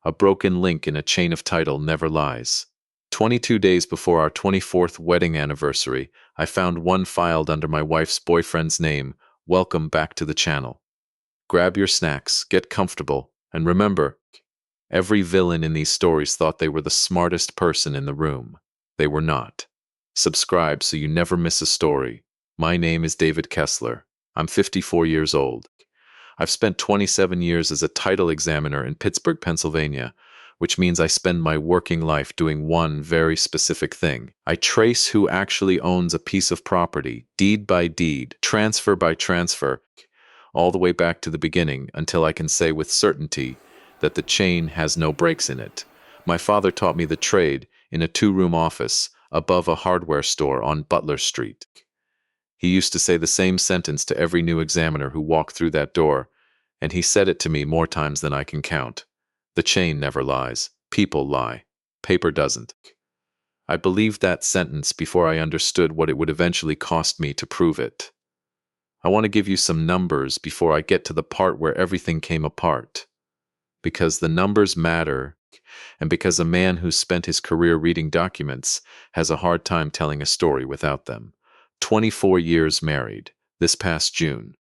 A broken link in a chain of title never lies. 22 days before our 24th wedding anniversary, I found one filed under my wife's boyfriend's name. Welcome back to the channel. Grab your snacks, get comfortable, and remember, every villain in these stories thought they were the smartest person in the room. They were not. Subscribe so you never miss a story. My name is David Kessler. I'm 54 years old. I've spent 27 years as a title examiner in Pittsburgh, Pennsylvania, which means I spend my working life doing one very specific thing. I trace who actually owns a piece of property, deed by deed, transfer by transfer, all the way back to the beginning until I can say with certainty that the chain has no breaks in it. My father taught me the trade in a two-room office above a hardware store on Butler Street. He used to say the same sentence to every new examiner who walked through that door, and he said it to me more times than I can count. The chain never lies. People lie. Paper doesn't. I believed that sentence before I understood what it would eventually cost me to prove it. I want to give you some numbers before I get to the part where everything came apart. Because the numbers matter, and because a man who spent his career reading documents has a hard time telling a story without them. 24 years married, this past June.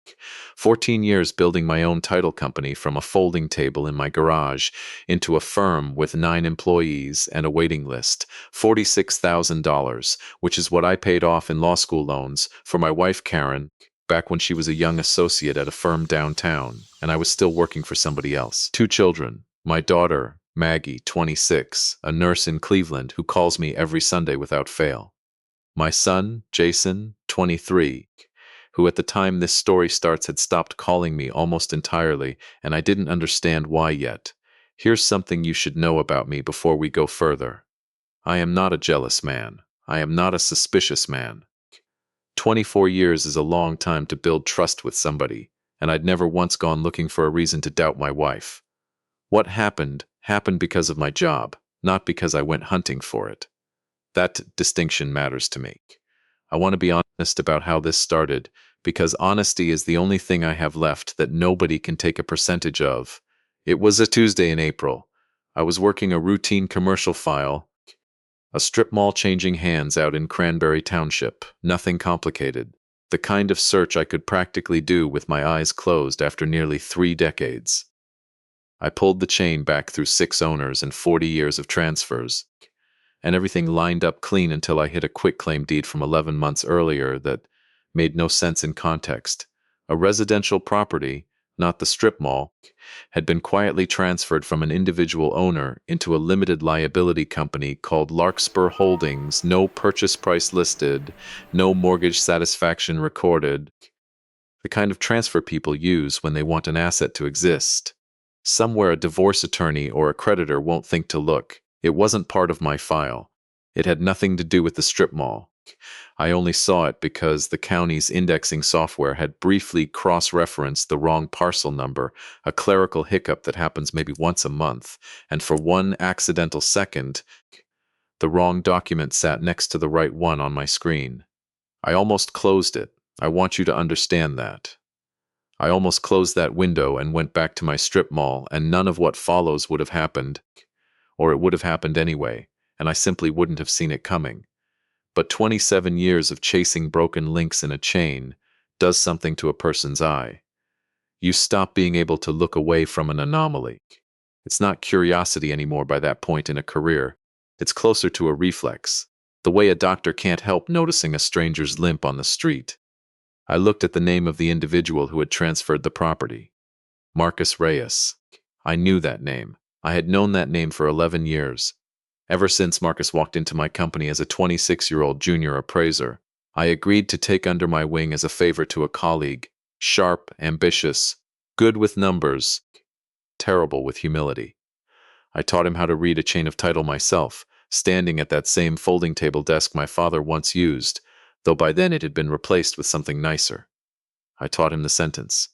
14 years building my own title company from a folding table in my garage into a firm with 9 employees and a waiting list. $46,000, which is what I paid off in law school loans for my wife Karen back when she was a young associate at a firm downtown, and I was still working for somebody else. 2 children. My daughter, Maggie, 26, a nurse in Cleveland who calls me every Sunday without fail. My son, Jason, 23, who at the time this story starts had stopped calling me almost entirely, and I didn't understand why yet. Here's something you should know about me before we go further. I am not a jealous man. I am not a suspicious man. 24 years is a long time to build trust with somebody, and I'd never once gone looking for a reason to doubt my wife. What happened because of my job, not because I went hunting for it. That distinction matters to me. I want to be honest about how this started, because honesty is the only thing I have left that nobody can take a percentage of. It was a Tuesday in April. I was working a routine commercial file, a strip mall changing hands out in Cranberry Township. Nothing complicated. The kind of search I could practically do with my eyes closed after nearly 3 decades. I pulled the chain back through 6 owners and 40 years of transfers, and everything lined up clean until I hit a quitclaim deed from 11 months earlier that made no sense in context. A residential property, not the strip mall, had been quietly transferred from an individual owner into a limited liability company called Larkspur Holdings, no purchase price listed, no mortgage satisfaction recorded. The kind of transfer people use when they want an asset to exist. Somewhere a divorce attorney or a creditor won't think to look. It wasn't part of my file. It had nothing to do with the strip mall. I only saw it because the county's indexing software had briefly cross-referenced the wrong parcel number, a clerical hiccup that happens maybe once a month, and for one accidental second, the wrong document sat next to the right one on my screen. I almost closed it. I want you to understand that. I almost closed that window and went back to my strip mall, and none of what follows would have happened, or it would have happened anyway, and I simply wouldn't have seen it coming. But 27 years of chasing broken links in a chain does something to a person's eye. You stop being able to look away from an anomaly. It's not curiosity anymore by that point in a career. It's closer to a reflex, the way a doctor can't help noticing a stranger's limp on the street. I looked at the name of the individual who had transferred the property. Marcus Reyes. I knew that name. I had known that name for 11 years. Ever since Marcus walked into my company as a 26-year-old junior appraiser, I agreed to take under my wing as a favor to a colleague, sharp, ambitious, good with numbers, terrible with humility. I taught him how to read a chain of title myself, standing at that same folding table desk my father once used, though by then it had been replaced with something nicer. I taught him the sentence.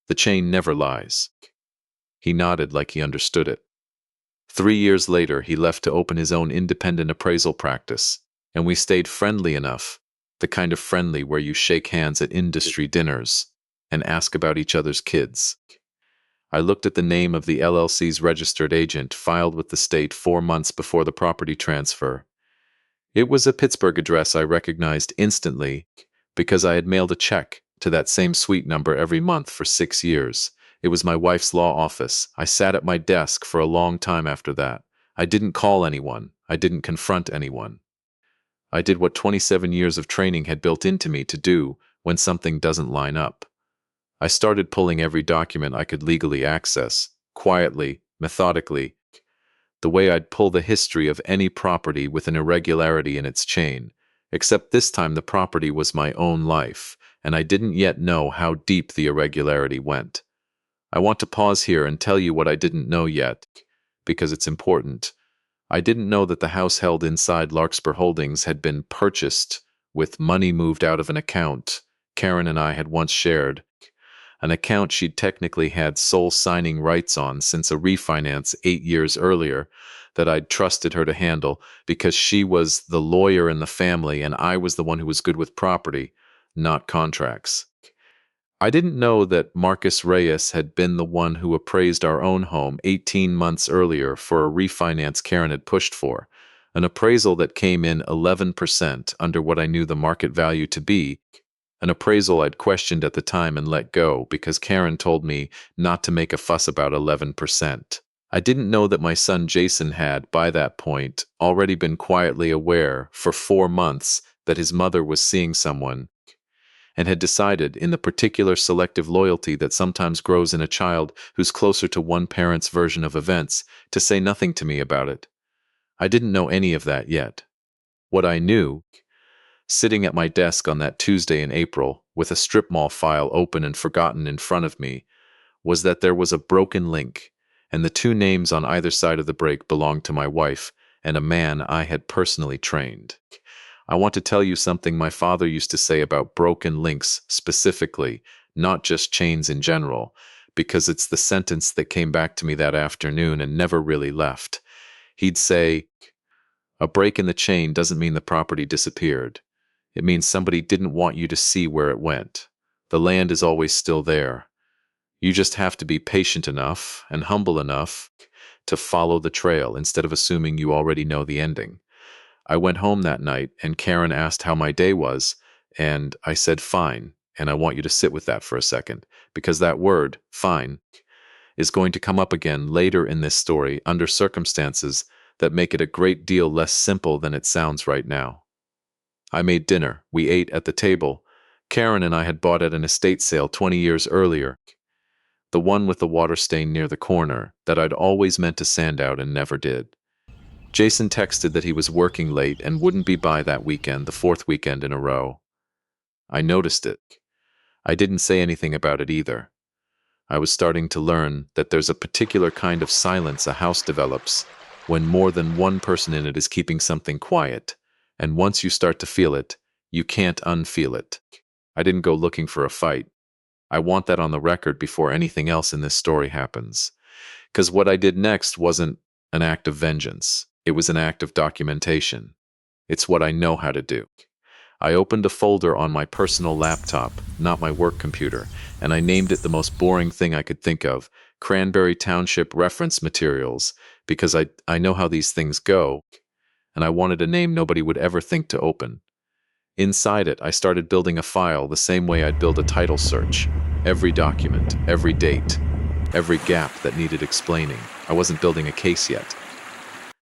The chain never lies. He nodded like he understood it. 3 years later, he left to open his own independent appraisal practice, and we stayed friendly enough, the kind of friendly where you shake hands at industry dinners and ask about each other's kids. I looked at the name of the LLC's registered agent filed with the state 4 months before the property transfer. It was a Pittsburgh address I recognized instantly because I had mailed a check to that same suite number every month for 6 years. It was my wife's law office. I sat at my desk for a long time after that. I didn't call anyone. I didn't confront anyone. I did what 27 years of training had built into me to do when something doesn't line up. I started pulling every document I could legally access, quietly, methodically, the way I'd pull the history of any property with an irregularity in its chain, except this time the property was my own life, and I didn't yet know how deep the irregularity went. I want to pause here and tell you what I didn't know yet, because it's important. I didn't know that the house held inside Larkspur Holdings had been purchased with money moved out of an account Karen and I had once shared, an account she'd technically had sole signing rights on since a refinance 8 years earlier that I'd trusted her to handle because she was the lawyer in the family and I was the one who was good with property, not contracts. I didn't know that Marcus Reyes had been the one who appraised our own home 18 months earlier for a refinance Karen had pushed for, an appraisal that came in 11% under what I knew the market value to be, an appraisal I'd questioned at the time and let go because Karen told me not to make a fuss about 11%. I didn't know that my son Jason had, by that point, already been quietly aware for 4 months that his mother was seeing someone and had decided, in the particular selective loyalty that sometimes grows in a child who's closer to one parent's version of events, to say nothing to me about it. I didn't know any of that yet. What I knew, sitting at my desk on that Tuesday in April, with a strip mall file open and forgotten in front of me, was that there was a broken link, and the two names on either side of the break belonged to my wife and a man I had personally trained. I want to tell you something my father used to say about broken links specifically, not just chains in general, because it's the sentence that came back to me that afternoon and never really left. He'd say, "A break in the chain doesn't mean the property disappeared. It means somebody didn't want you to see where it went. The land is always still there. You just have to be patient enough and humble enough to follow the trail instead of assuming you already know the ending." I went home that night and Karen asked how my day was, and I said fine, and I want you to sit with that for a second, because that word, fine, is going to come up again later in this story under circumstances that make it a great deal less simple than it sounds right now. I made dinner. We ate at the table. Karen and I had bought at an estate sale 20 years earlier, the one with the water stain near the corner that I'd always meant to sand out and never did. Jason texted that he was working late and wouldn't be by that weekend, the fourth weekend in a row. I noticed it. I didn't say anything about it either. I was starting to learn that there's a particular kind of silence a house develops when more than one person in it is keeping something quiet, and once you start to feel it, you can't unfeel it. I didn't go looking for a fight. I want that on the record before anything else in this story happens. Because what I did next wasn't an act of vengeance. It was an act of documentation. It's what I know how to do. I opened a folder on my personal laptop, not my work computer, and I named it the most boring thing I could think of, Cranberry Township Reference Materials, because I know how these things go, and I wanted a name nobody would ever think to open. Inside it, I started building a file the same way I'd build a title search. Every document, every date, every gap that needed explaining. I wasn't building a case yet.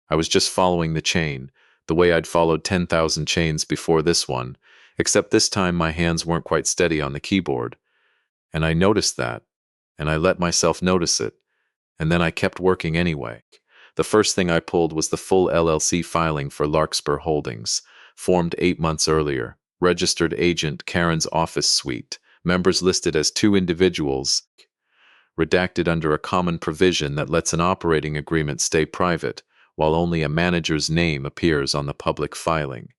I was just following the chain, the way I'd followed 10,000 chains before this one, except this time my hands weren't quite steady on the keyboard. And I noticed that, and I let myself notice it, and then I kept working anyway. The first thing I pulled was the full LLC filing for Larkspur Holdings, formed 8 months earlier, registered agent Karen's office suite, members listed as 2 individuals, redacted under a common provision that lets an operating agreement stay private, while only a manager's name appears on the public filing.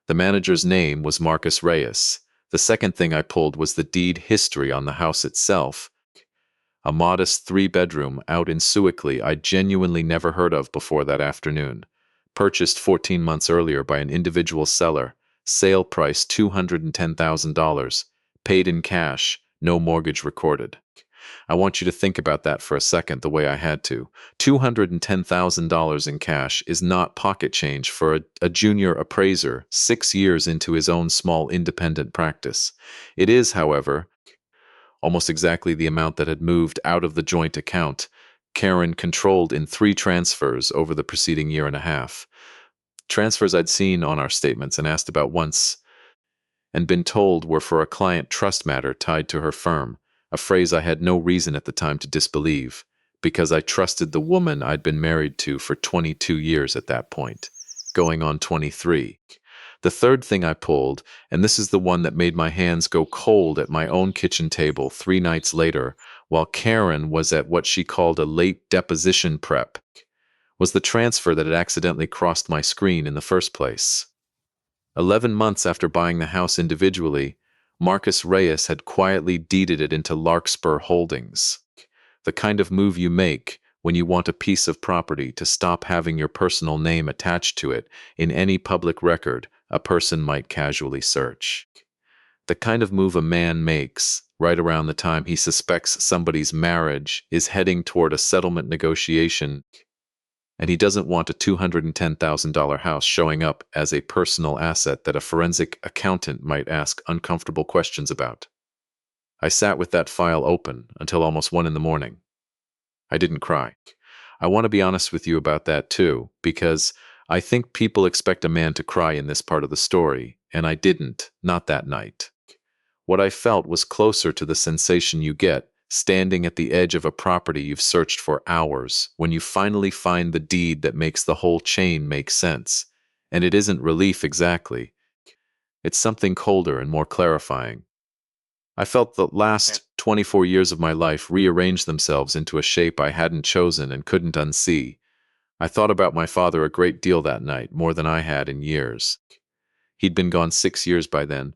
The manager's name was Marcus Reyes. The second thing I pulled was the deed history on the house itself, a modest 3-bedroom out in Sewickley I'd genuinely never heard of before that afternoon. Purchased 14 months earlier by an individual seller, sale price $210,000, paid in cash, no mortgage recorded. I want you to think about that for a second the way I had to. $210,000 in cash is not pocket change for a junior appraiser 6 years into his own small independent practice. It is, however, almost exactly the amount that had moved out of the joint account Karen controlled in 3 transfers over the preceding year and a half. Transfers I'd seen on our statements and asked about once and been told were for a client trust matter tied to her firm, a phrase I had no reason at the time to disbelieve, because I trusted the woman I'd been married to for 22 years at that point, going on 23. The third thing I pulled, and this is the one that made my hands go cold at my own kitchen table 3 nights later, while Karen was at what she called a late deposition prep, was the transfer that had accidentally crossed my screen in the first place. 11 months after buying the house individually, Marcus Reyes had quietly deeded it into Larkspur Holdings, the kind of move you make when you want a piece of property to stop having your personal name attached to it in any public record a person might casually search. The kind of move a man makes right around the time he suspects somebody's marriage is heading toward a settlement negotiation, and he doesn't want a $210,000 house showing up as a personal asset that a forensic accountant might ask uncomfortable questions about. I sat with that file open until almost 1 in the morning. I didn't cry. I want to be honest with you about that too, because I think people expect a man to cry in this part of the story, and I didn't, not that night. What I felt was closer to the sensation you get standing at the edge of a property you've searched for hours when you finally find the deed that makes the whole chain make sense. And it isn't relief exactly. It's something colder and more clarifying. I felt the last 24 years of my life rearrange themselves into a shape I hadn't chosen and couldn't unsee. I thought about my father a great deal that night, more than I had in years. He'd been gone 6 years by then.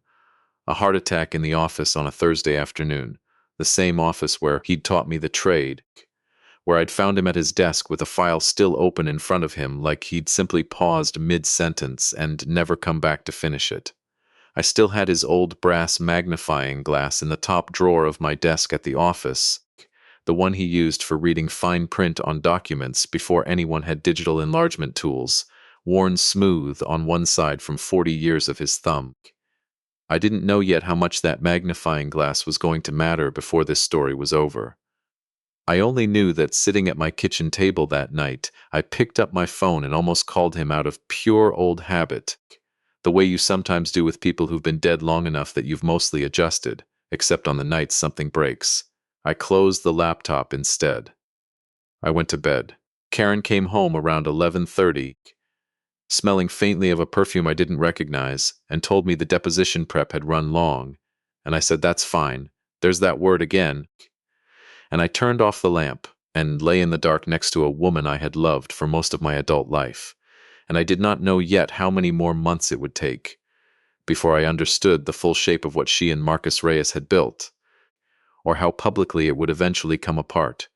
A heart attack in the office on a Thursday afternoon, the same office where he'd taught me the trade, where I'd found him at his desk with a file still open in front of him like he'd simply paused mid-sentence and never come back to finish it. I still had his old brass magnifying glass in the top drawer of my desk at the office, the one he used for reading fine print on documents before anyone had digital enlargement tools, worn smooth on one side from 40 years of his thumb. I didn't know yet how much that magnifying glass was going to matter before this story was over. I only knew that sitting at my kitchen table that night, I picked up my phone and almost called him out of pure old habit, the way you sometimes do with people who've been dead long enough that you've mostly adjusted, except on the nights something breaks. I closed the laptop instead. I went to bed. Karen came home around 11:30, smelling faintly of a perfume I didn't recognize, and told me the deposition prep had run long. And I said, "That's fine. There's that word again." And I turned off the lamp and lay in the dark next to a woman I had loved for most of my adult life. And I did not know yet how many more months it would take before I understood the full shape of what she and Marcus Reyes had built, or how publicly it would eventually come apart,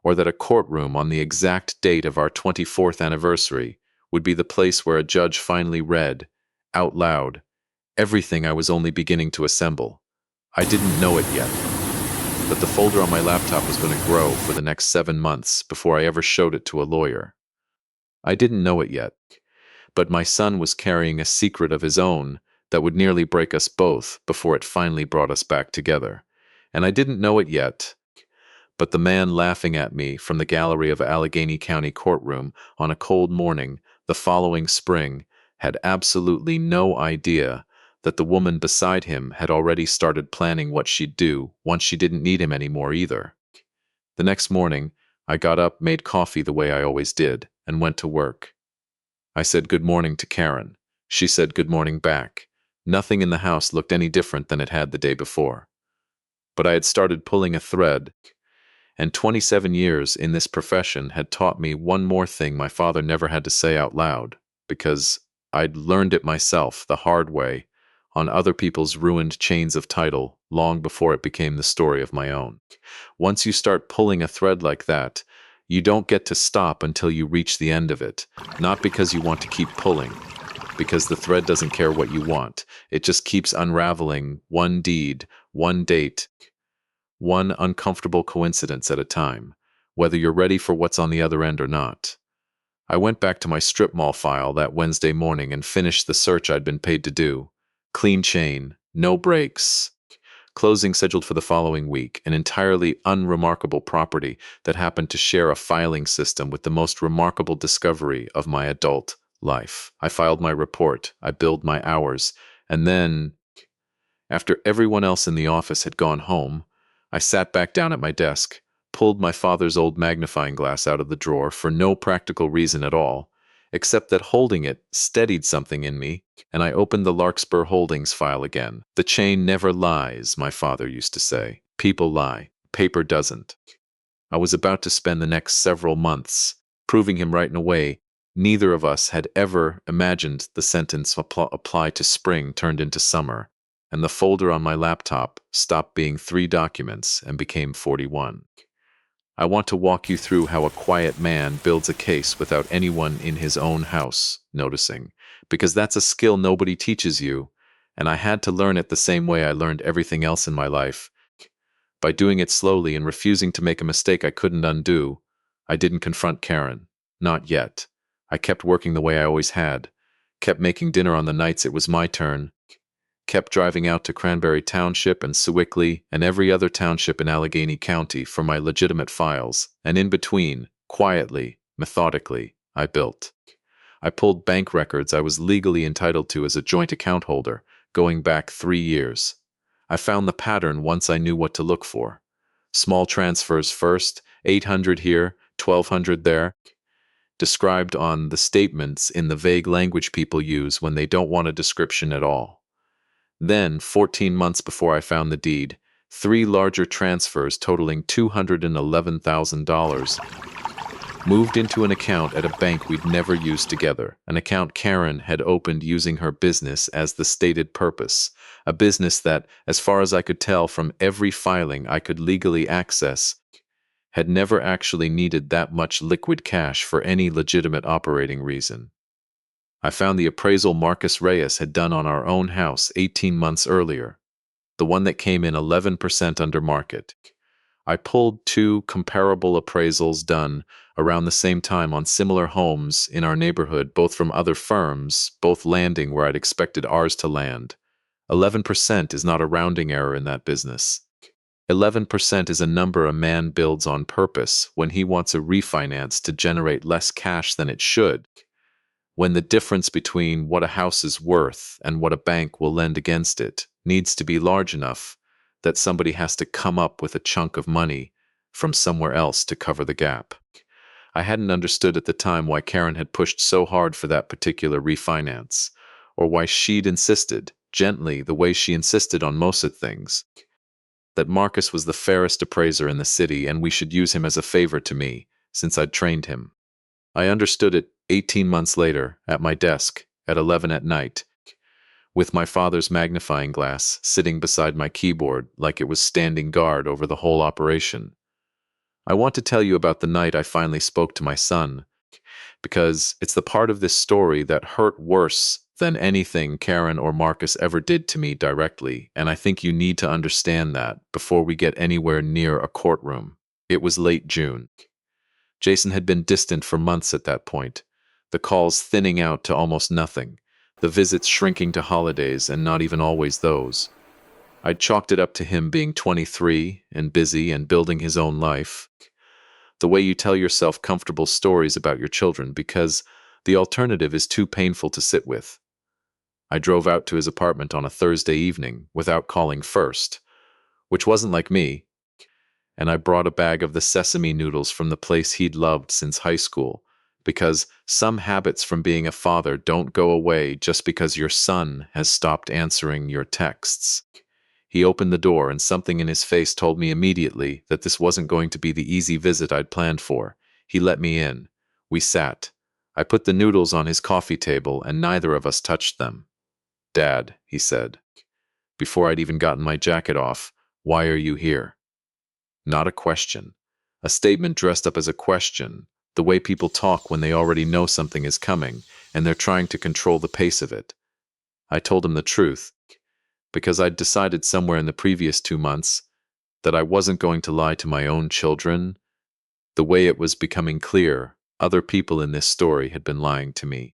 or that a courtroom on the exact date of our 24th anniversary would be the place where a judge finally read, out loud, everything I was only beginning to assemble. I didn't know it yet, but the folder on my laptop was going to grow for the next 7 months before I ever showed it to a lawyer. I didn't know it yet, but my son was carrying a secret of his own that would nearly break us both before it finally brought us back together. And I didn't know it yet, but the man laughing at me from the gallery of Allegheny County courtroom on a cold morning the following spring had absolutely no idea that the woman beside him had already started planning what she'd do once she didn't need him anymore either. The next morning, I got up, made coffee the way I always did, and went to work. I said good morning to Karen. She said good morning back. Nothing in the house looked any different than it had the day before. But I had started pulling a thread, and 27 years in this profession had taught me one more thing my father never had to say out loud, because I'd learned it myself the hard way on other people's ruined chains of title long before it became the story of my own. Once you start pulling a thread like that, you don't get to stop until you reach the end of it, not because you want to keep pulling, because the thread doesn't care what you want. It just keeps unraveling one deed, one date, one uncomfortable coincidence at a time, whether you're ready for what's on the other end or not. I went back to my strip mall file that Wednesday morning and finished the search I'd been paid to do. Clean chain, no breaks. Closing scheduled for the following week, an entirely unremarkable property that happened to share a filing system with the most remarkable discovery of my adult life. I filed my report, I billed my hours, and then, after everyone else in the office had gone home, I sat back down at my desk, pulled my father's old magnifying glass out of the drawer for no practical reason at all, except that holding it steadied something in me, and I opened the Larkspur Holdings file again. The chain never lies, my father used to say. People lie. Paper doesn't. I was about to spend the next several months proving him right in a way neither of us had ever imagined. The sentence apply to spring turned into summer, and the folder on my laptop stopped being 3 documents and became 41. I want to walk you through how a quiet man builds a case without anyone in his own house noticing, because that's a skill nobody teaches you, and I had to learn it the same way I learned everything else in my life, by doing it slowly and refusing to make a mistake I couldn't undo. I didn't confront Karen. Not yet. I kept working the way I always had, kept making dinner on the nights it was my turn, kept driving out to Cranberry Township and Sewickley and every other township in Allegheny County for my legitimate files, and in between, quietly, methodically, I built. I pulled bank records I was legally entitled to as a joint account holder, going back 3 years. I found the pattern once I knew what to look for. Small transfers first, 800 here, 1200 there, described on the statements in the vague language people use when they don't want a description at all. Then, 14 months before I found the deed, 3 larger transfers totaling $211,000 moved into an account at a bank we'd never used together, an account Karen had opened using her business as the stated purpose, a business that, as far as I could tell from every filing I could legally access, had never actually needed that much liquid cash for any legitimate operating reason. I found the appraisal Marcus Reyes had done on our own house 18 months earlier, the one that came in 11% under market. I pulled 2 comparable appraisals done around the same time on similar homes in our neighborhood, both from other firms, both landing where I'd expected ours to land. 11% is not a rounding error in that business. 11% is a number a man builds on purpose when he wants a refinance to generate less cash than it should, when the difference between what a house is worth and what a bank will lend against it needs to be large enough that somebody has to come up with a chunk of money from somewhere else to cover the gap. I hadn't understood at the time why Karen had pushed so hard for that particular refinance, or why she'd insisted, gently the way she insisted on most of things, that Marcus was the fairest appraiser in the city and we should use him as a favor to me, since I'd trained him. I understood it 18 months later, at my desk, at 11 at night, with my father's magnifying glass sitting beside my keyboard like it was standing guard over the whole operation. I want to tell you about the night I finally spoke to my son, because it's the part of this story that hurt worse than anything Karen or Marcus ever did to me directly, and I think you need to understand that before we get anywhere near a courtroom. It was late June. Jason had been distant for months at that point, the calls thinning out to almost nothing, the visits shrinking to holidays and not even always those. I'd chalked it up to him being 23 and busy and building his own life, the way you tell yourself comfortable stories about your children, because the alternative is too painful to sit with. I drove out to his apartment on a Thursday evening without calling first, which wasn't like me, and I brought a bag of the sesame noodles from the place he'd loved since high school, because some habits from being a father don't go away just because your son has stopped answering your texts. He opened the door, and something in his face told me immediately that this wasn't going to be the easy visit I'd planned for. He let me in. We sat. I put the noodles on his coffee table, and neither of us touched them. "Dad," he said, before I'd even gotten my jacket off, "why are you here?" Not a question. A statement dressed up as a question, the way people talk when they already know something is coming, and they're trying to control the pace of it. I told him the truth, because I'd decided somewhere in the previous 2 months that I wasn't going to lie to my own children. The way it was becoming clear, other people in this story had been lying to me.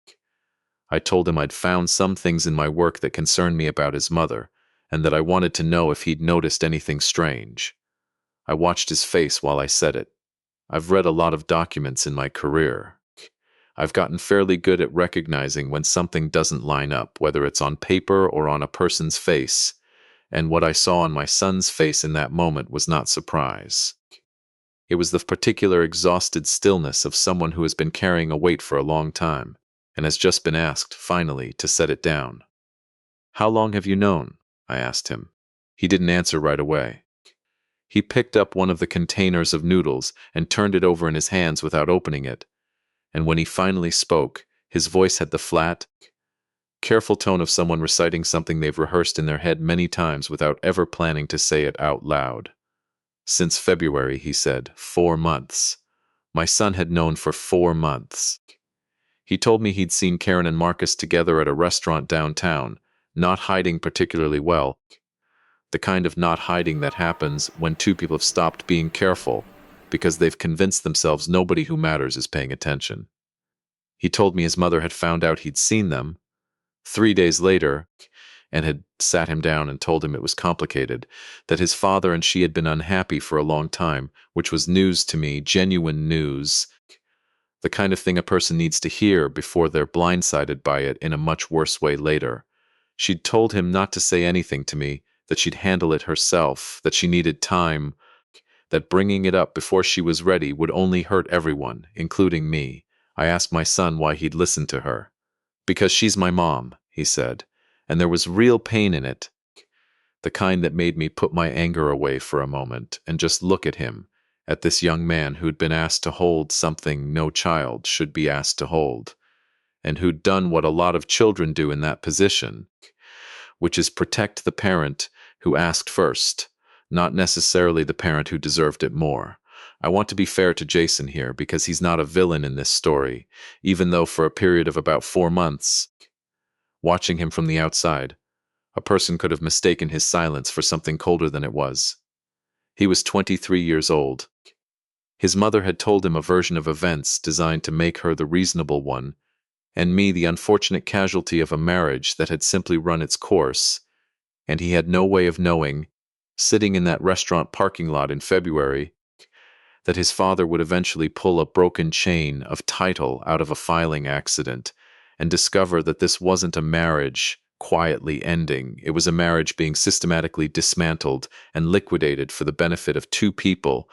I told him I'd found some things in my work that concerned me about his mother, and that I wanted to know if he'd noticed anything strange. I watched his face while I said it. I've read a lot of documents in my career. I've gotten fairly good at recognizing when something doesn't line up, whether it's on paper or on a person's face, and what I saw on my son's face in that moment was not surprise. It was the particular exhausted stillness of someone who has been carrying a weight for a long time, and has just been asked, finally, to set it down. "How long have you known?" I asked him. He didn't answer right away. He picked up one of the containers of noodles and turned it over in his hands without opening it, and when he finally spoke, his voice had the flat, careful tone of someone reciting something they've rehearsed in their head many times without ever planning to say it out loud. "Since February," he said. 4 months. My son had known for 4 months. He told me he'd seen Karen and Marcus together at a restaurant downtown, not hiding particularly well. The kind of not hiding that happens when two people have stopped being careful because they've convinced themselves nobody who matters is paying attention. He told me his mother had found out he'd seen them 3 days later and had sat him down and told him it was complicated, that his father and she had been unhappy for a long time, which was news to me, genuine news, the kind of thing a person needs to hear before they're blindsided by it in a much worse way later. She'd told him not to say anything to me, that she'd handle it herself, that she needed time, that bringing it up before she was ready would only hurt everyone, including me. I asked my son why he'd listened to her. "Because she's my mom," he said, and there was real pain in it, the kind that made me put my anger away for a moment and just look at him, at this young man who'd been asked to hold something no child should be asked to hold, and who'd done what a lot of children do in that position, which is protect the parent who asked first, not necessarily the parent who deserved it more. I want to be fair to Jason here because he's not a villain in this story, even though for a period of about 4 months, watching him from the outside, a person could have mistaken his silence for something colder than it was. He was 23 years old. His mother had told him a version of events designed to make her the reasonable one, and me the unfortunate casualty of a marriage that had simply run its course, and he had no way of knowing, sitting in that restaurant parking lot in February, that his father would eventually pull a broken chain of title out of a filing accident and discover that this wasn't a marriage quietly ending. It was a marriage being systematically dismantled and liquidated for the benefit of 2 people,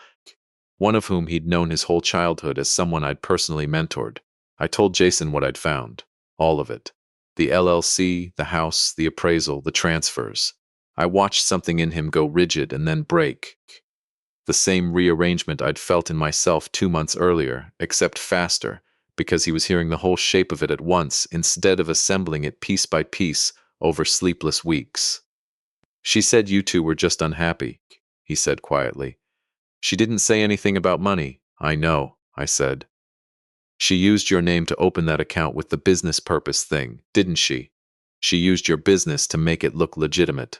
one of whom he'd known his whole childhood as someone I'd personally mentored. I told Jason what I'd found. All of it. The LLC, the house, the appraisal, the transfers. I watched something in him go rigid and then break. The same rearrangement I'd felt in myself 2 months earlier, except faster, because he was hearing the whole shape of it at once instead of assembling it piece by piece over sleepless weeks. "She said you two were just unhappy," he said quietly. "She didn't say anything about money." "I know," I said. "She used your name to open that account with the business purpose thing, didn't she? She used your business to make it look legitimate."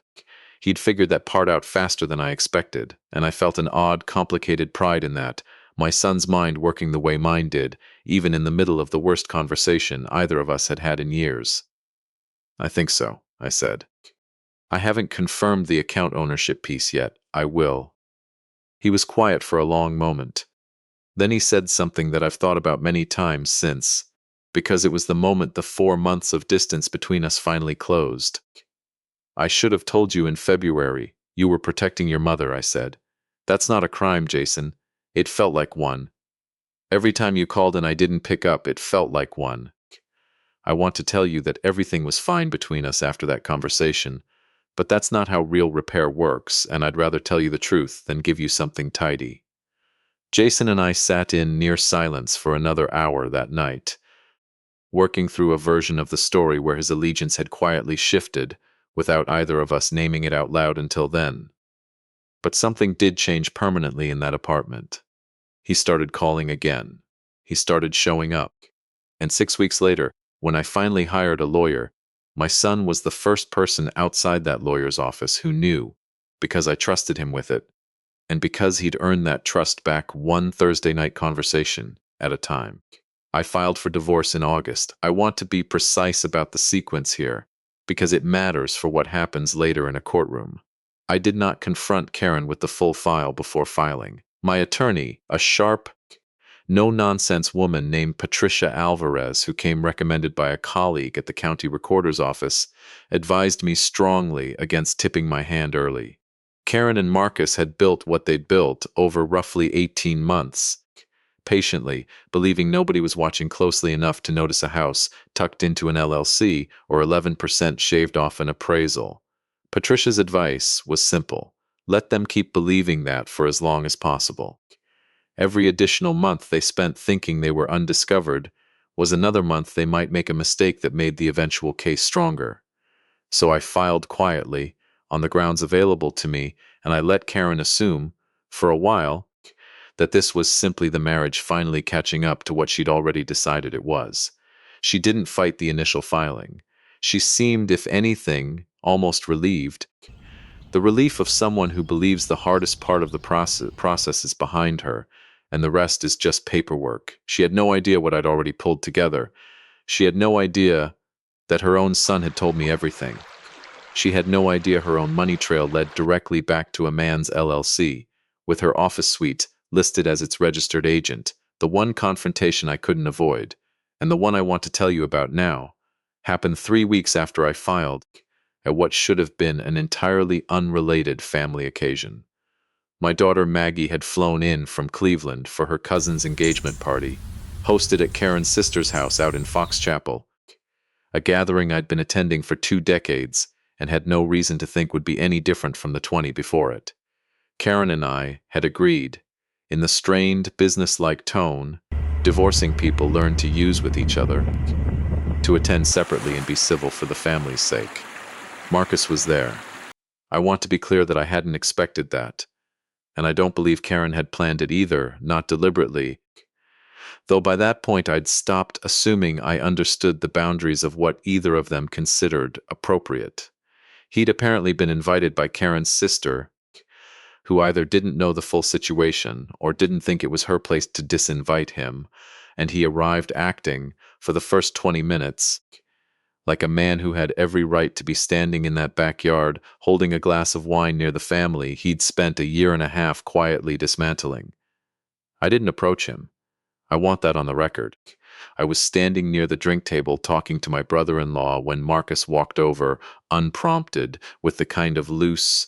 He'd figured that part out faster than I expected, and I felt an odd, complicated pride in that, my son's mind working the way mine did, even in the middle of the worst conversation either of us had had in years. "I think so," I said. "I haven't confirmed the account ownership piece yet. I will." He was quiet for a long moment. Then he said something that I've thought about many times since, because it was the moment the 4 months of distance between us finally closed. "I should have told you in February. You were protecting your mother," I said. "That's not a crime, Jason. It felt like one. Every time you called and I didn't pick up, it felt like one. I want to tell you that everything was fine between us after that conversation, but that's not how real repair works, and I'd rather tell you the truth than give you something tidy." Jason and I sat in near silence for another hour that night, working through a version of the story where his allegiance had quietly shifted, without either of us naming it out loud until then. But something did change permanently in that apartment. He started calling again. He started showing up. And 6 weeks later, when I finally hired a lawyer, my son was the first person outside that lawyer's office who knew, because I trusted him with it, and because he'd earned that trust back one Thursday night conversation at a time. I filed for divorce in August. I want to be precise about the sequence here, because it matters for what happens later in a courtroom. I did not confront Karen with the full file before filing. My attorney, a sharp, no-nonsense woman named Patricia Alvarez, who came recommended by a colleague at the county recorder's office, advised me strongly against tipping my hand early. Karen and Marcus had built what they'd built over roughly 18 months, patiently, believing nobody was watching closely enough to notice a house tucked into an LLC or 11% shaved off an appraisal. Patricia's advice was simple. Let them keep believing that for as long as possible. Every additional month they spent thinking they were undiscovered was another month they might make a mistake that made the eventual case stronger. So I filed quietly, on the grounds available to me, and I let Karen assume, for a while, that this was simply the marriage finally catching up to what she'd already decided it was. She didn't fight the initial filing. She seemed, if anything, almost relieved. The relief of someone who believes the hardest part of the process is behind her, and the rest is just paperwork. She had no idea what I'd already pulled together. She had no idea that her own son had told me everything. She had no idea her own money trail led directly back to a man's LLC, with her office suite listed as its registered agent, the one confrontation I couldn't avoid, and the one I want to tell you about now, happened 3 weeks after I filed, at what should have been an entirely unrelated family occasion. My daughter Maggie had flown in from Cleveland for her cousin's engagement party, hosted at Karen's sister's house out in Fox Chapel, a gathering I'd been attending for 2 decades and had no reason to think would be any different from the 20 before it. Karen and I had agreed, in the strained, business-like tone divorcing people learn to use with each other, to attend separately and be civil for the family's sake. Marcus was there. I want to be clear that I hadn't expected that, and I don't believe Karen had planned it either, not deliberately, though by that point I'd stopped assuming I understood the boundaries of what either of them considered appropriate. He'd apparently been invited by Karen's sister, who either didn't know the full situation or didn't think it was her place to disinvite him, and he arrived acting, for the first 20 minutes, like a man who had every right to be standing in that backyard holding a glass of wine near the family he'd spent a year and a half quietly dismantling. I didn't approach him. I want that on the record. I was standing near the drink table talking to my brother-in-law when Marcus walked over, unprompted, with the kind of loose,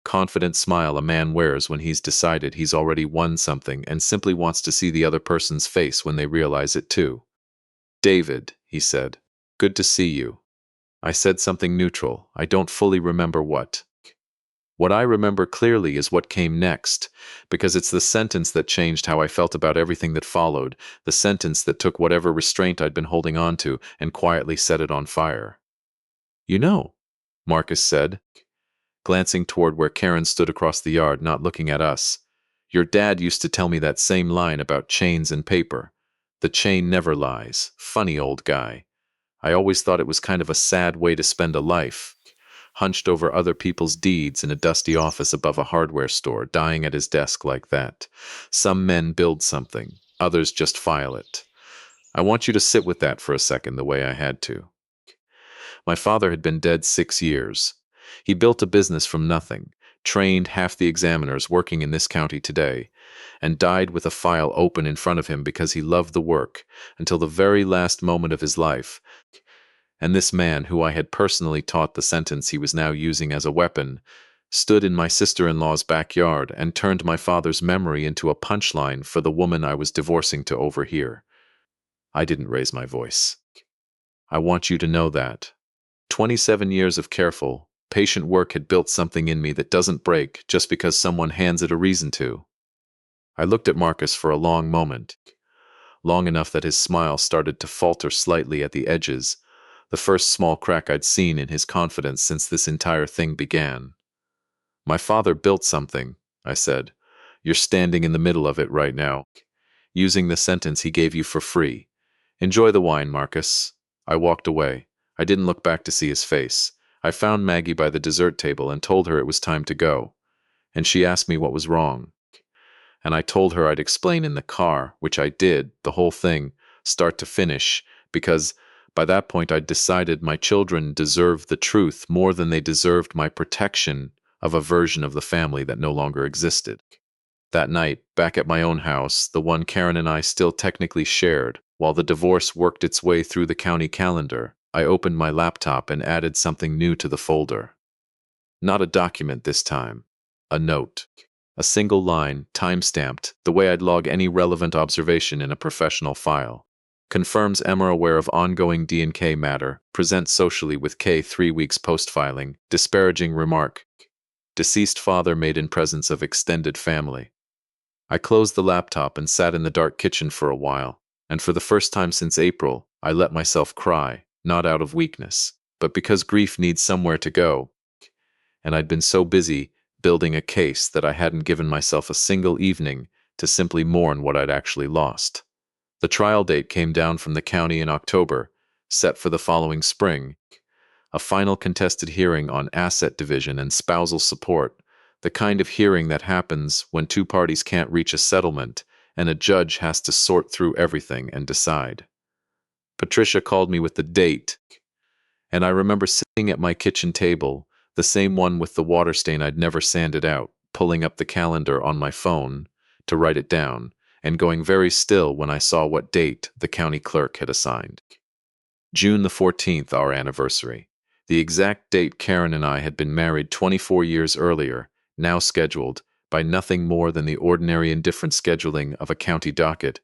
confident smile a man wears when he's decided he's already won something and simply wants to see the other person's face when they realize it too. "David," he said, "good to see you." I said something neutral. I don't fully remember what. What I remember clearly is what came next, because it's the sentence that changed how I felt about everything that followed, the sentence that took whatever restraint I'd been holding on to and quietly set it on fire. "You know," Marcus said, glancing toward where Karen stood across the yard, not looking at us, "your dad used to tell me that same line about chains and paper. The chain never lies. Funny old guy. I always thought it was kind of a sad way to spend a life, hunched over other people's deeds in a dusty office above a hardware store, dying at his desk like that. Some men build something, others just file it. I want you to sit with that for a second the way I had to. My father had been dead 6 years. He built a business from nothing, trained half the examiners working in this county today, and died with a file open in front of him because he loved the work until the very last moment of his life. And this man, who I had personally taught the sentence he was now using as a weapon, stood in my sister-in-law's backyard and turned my father's memory into a punchline for the woman I was divorcing to overhear. I didn't raise my voice. I want you to know that. 27 years of careful, patient work had built something in me that doesn't break just because someone hands it a reason to. I looked at Marcus for a long moment, long enough that his smile started to falter slightly at the edges, the first small crack I'd seen in his confidence since this entire thing began. "My father built something," I said. "You're standing in the middle of it right now, using the sentence he gave you for free. Enjoy the wine, Marcus." I walked away. I didn't look back to see his face. I found Maggie by the dessert table and told her it was time to go. and she asked me what was wrong. And I told her I'd explain in the car, which I did, the whole thing, start to finish, because by that point I'd decided my children deserved the truth more than they deserved my protection of a version of the family that no longer existed. That night, back at my own house, the one Karen and I still technically shared, while the divorce worked its way through the county calendar, I opened my laptop and added something new to the folder. Not a document this time. A note. A single line, time-stamped, the way I'd log any relevant observation in a professional file. Confirms Emma aware of ongoing D&K matter. Presents socially with K 3 weeks post-filing. Disparaging remark. Deceased father made in presence of extended family. I closed the laptop and sat in the dark kitchen for a while, and for the first time since April, I let myself cry, not out of weakness, but because grief needs somewhere to go, and I'd been so busy building a case that I hadn't given myself a single evening to simply mourn what I'd actually lost. The trial date came down from the county in October, set for the following spring, a final contested hearing on asset division and spousal support, the kind of hearing that happens when two parties can't reach a settlement and a judge has to sort through everything and decide. Patricia called me with the date, and I remember sitting at my kitchen table, the same one with the water stain I'd never sanded out, pulling up the calendar on my phone to write it down, and going very still when I saw what date the county clerk had assigned. June the 14th, our anniversary. The exact date Karen and I had been married 24 years earlier, now scheduled, by nothing more than the ordinary indifferent scheduling of a county docket,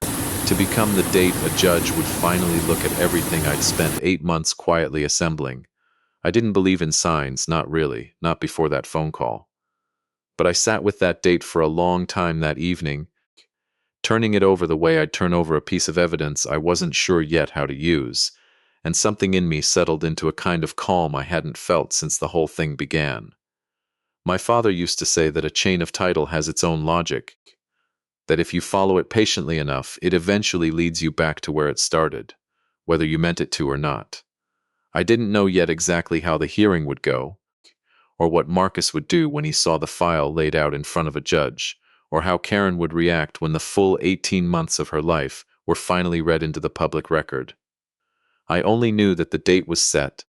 to become the date a judge would finally look at everything I'd spent 8 months quietly assembling. I didn't believe in signs, not really, not before that phone call. But I sat with that date for a long time that evening, turning it over the way I'd turn over a piece of evidence I wasn't sure yet how to use, and something in me settled into a kind of calm I hadn't felt since the whole thing began. My father used to say that a chain of title has its own logic, that if you follow it patiently enough, it eventually leads you back to where it started, whether you meant it to or not. I didn't know yet exactly how the hearing would go, or what Marcus would do when he saw the file laid out in front of a judge, or how Karen would react when the full 18 months of her life were finally read into the public record. I only knew that the date was set,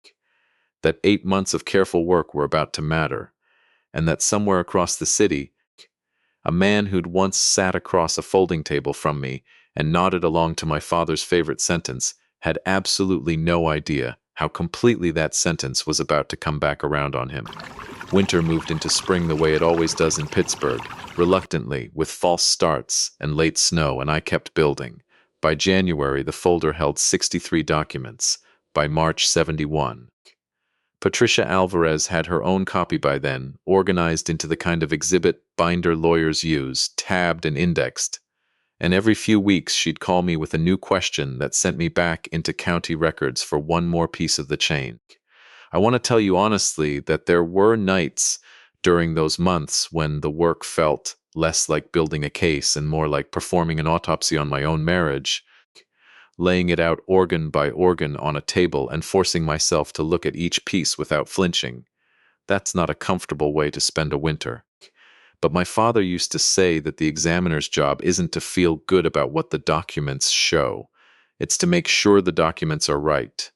that 8 months of careful work were about to matter, and that somewhere across the city, a man who'd once sat across a folding table from me and nodded along to my father's favorite sentence had absolutely no idea how completely that sentence was about to come back around on him. Winter moved into spring the way it always does in Pittsburgh, reluctantly, with false starts and late snow, and I kept building. By January, the folder held 63 documents. By March, 71. Patricia Alvarez had her own copy by then, organized into the kind of exhibit binder lawyers use, tabbed and indexed. And every few weeks she'd call me with a new question that sent me back into county records for one more piece of the chain. I want to tell you honestly that there were nights during those months when the work felt less like building a case and more like performing an autopsy on my own marriage, laying it out organ by organ on a table and forcing myself to look at each piece without flinching. That's not a comfortable way to spend a winter. But my father used to say that the examiner's job isn't to feel good about what the documents show. It's to make sure the documents are right.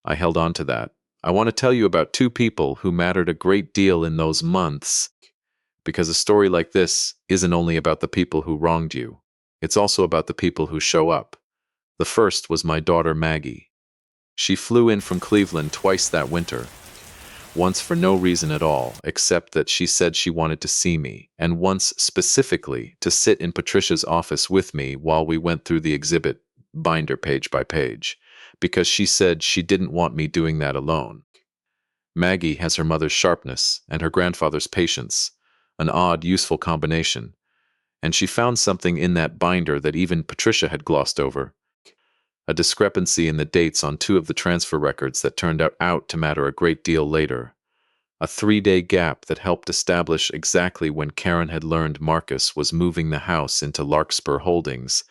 I held on to that. I want to tell you about two people who mattered a great deal in those months, because a story like this isn't only about the people who wronged you. It's also about the people who show up. The first was my daughter Maggie. She flew in from Cleveland twice that winter, once for no reason at all, except that she said she wanted to see me, and once specifically to sit in Patricia's office with me while we went through the exhibit binder page by page, because she said she didn't want me doing that alone. Maggie has her mother's sharpness and her grandfather's patience, an odd, useful combination, and she found something in that binder that even Patricia had glossed over. A discrepancy in the dates on two of the transfer records that turned out to matter a great deal later. A 3-day gap that helped establish exactly when Karen had learned Marcus was moving the house into Larkspur Holdings,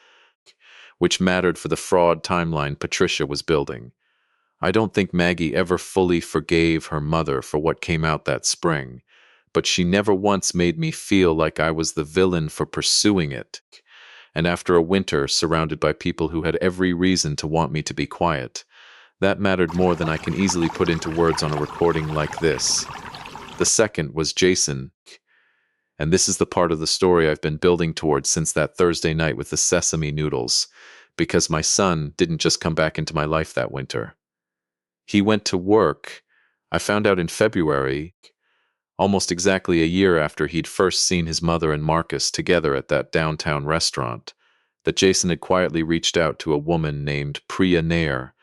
which mattered for the fraud timeline Patricia was building. I don't think Maggie ever fully forgave her mother for what came out that spring, but she never once made me feel like I was the villain for pursuing it. And after a winter surrounded by people who had every reason to want me to be quiet, that mattered more than I can easily put into words on a recording like this. The second was Jason, and this is the part of the story I've been building towards since that Thursday night with the sesame noodles, because my son didn't just come back into my life that winter. He went to work. I found out in February, almost exactly a year after he'd first seen his mother and Marcus together at that downtown restaurant, that Jason had quietly reached out to a woman named Priya Nair,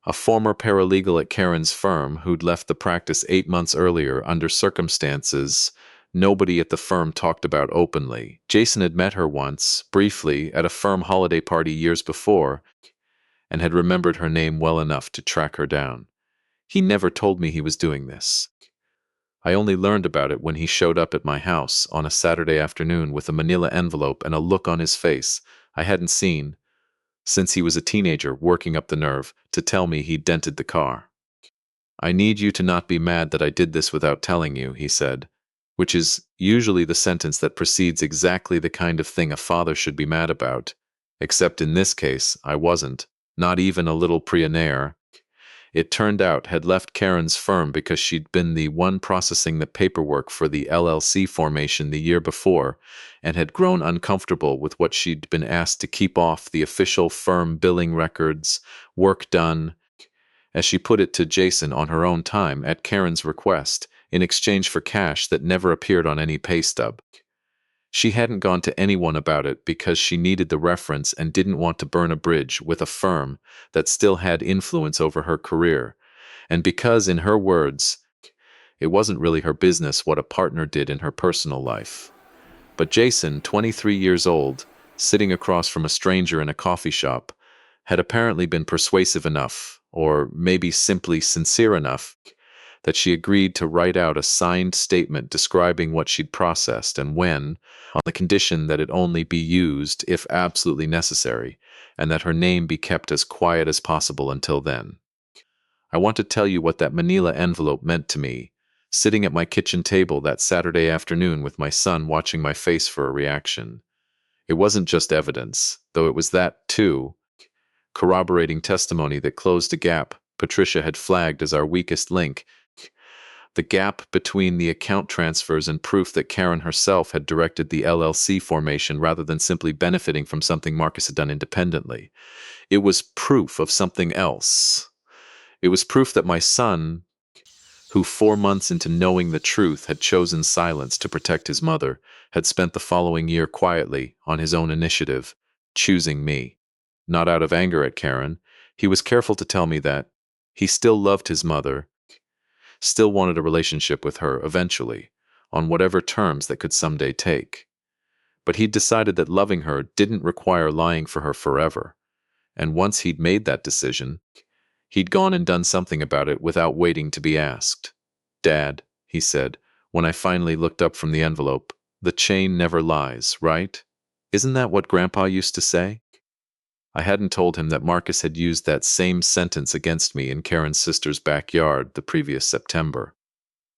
a former paralegal at Karen's firm who'd left the practice 8 months earlier under circumstances nobody at the firm talked about openly. Jason had met her once, briefly, at a firm holiday party years before, and had remembered her name well enough to track her down. He never told me he was doing this. I only learned about it when he showed up at my house on a Saturday afternoon with a manila envelope and a look on his face I hadn't seen since he was a teenager, working up the nerve to tell me he'd dented the car. "I need you to not be mad that I did this without telling you," he said, which is usually the sentence that precedes exactly the kind of thing a father should be mad about. Except in this case, I wasn't, not even a little Prianaire. It turned out had left Karen's firm because she'd been the one processing the paperwork for the LLC formation the year before, and had grown uncomfortable with what she'd been asked to keep off the official firm billing records, work done, as she put it to Jason on her own time at Karen's request, in exchange for cash that never appeared on any pay stub. She hadn't gone to anyone about it because she needed the reference and didn't want to burn a bridge with a firm that still had influence over her career, and because, in her words, it wasn't really her business what a partner did in her personal life. But Jason, 23 years old, sitting across from a stranger in a coffee shop, had apparently been persuasive enough, or maybe simply sincere enough, that she agreed to write out a signed statement describing what she'd processed and when, on the condition that it only be used if absolutely necessary, and that her name be kept as quiet as possible until then. I want to tell you what that manila envelope meant to me, sitting at my kitchen table that Saturday afternoon with my son watching my face for a reaction. It wasn't just evidence, though it was that, too, corroborating testimony that closed a gap Patricia had flagged as our weakest link, the gap between the account transfers and proof that Karen herself had directed the LLC formation rather than simply benefiting from something Marcus had done independently. It was proof of something else. It was proof that my son, who 4 months into knowing the truth had chosen silence to protect his mother, had spent the following year quietly, on his own initiative, choosing me. Not out of anger at Karen, he was careful to tell me that he still loved his mother, still wanted a relationship with her eventually, on whatever terms that could someday take. But he'd decided that loving her didn't require lying for her forever, and once he'd made that decision, he'd gone and done something about it without waiting to be asked. "Dad," he said, when I finally looked up from the envelope, "the chain never lies, right? Isn't that what Grandpa used to say?" I hadn't told him that Marcus had used that same sentence against me in Karen's sister's backyard the previous September.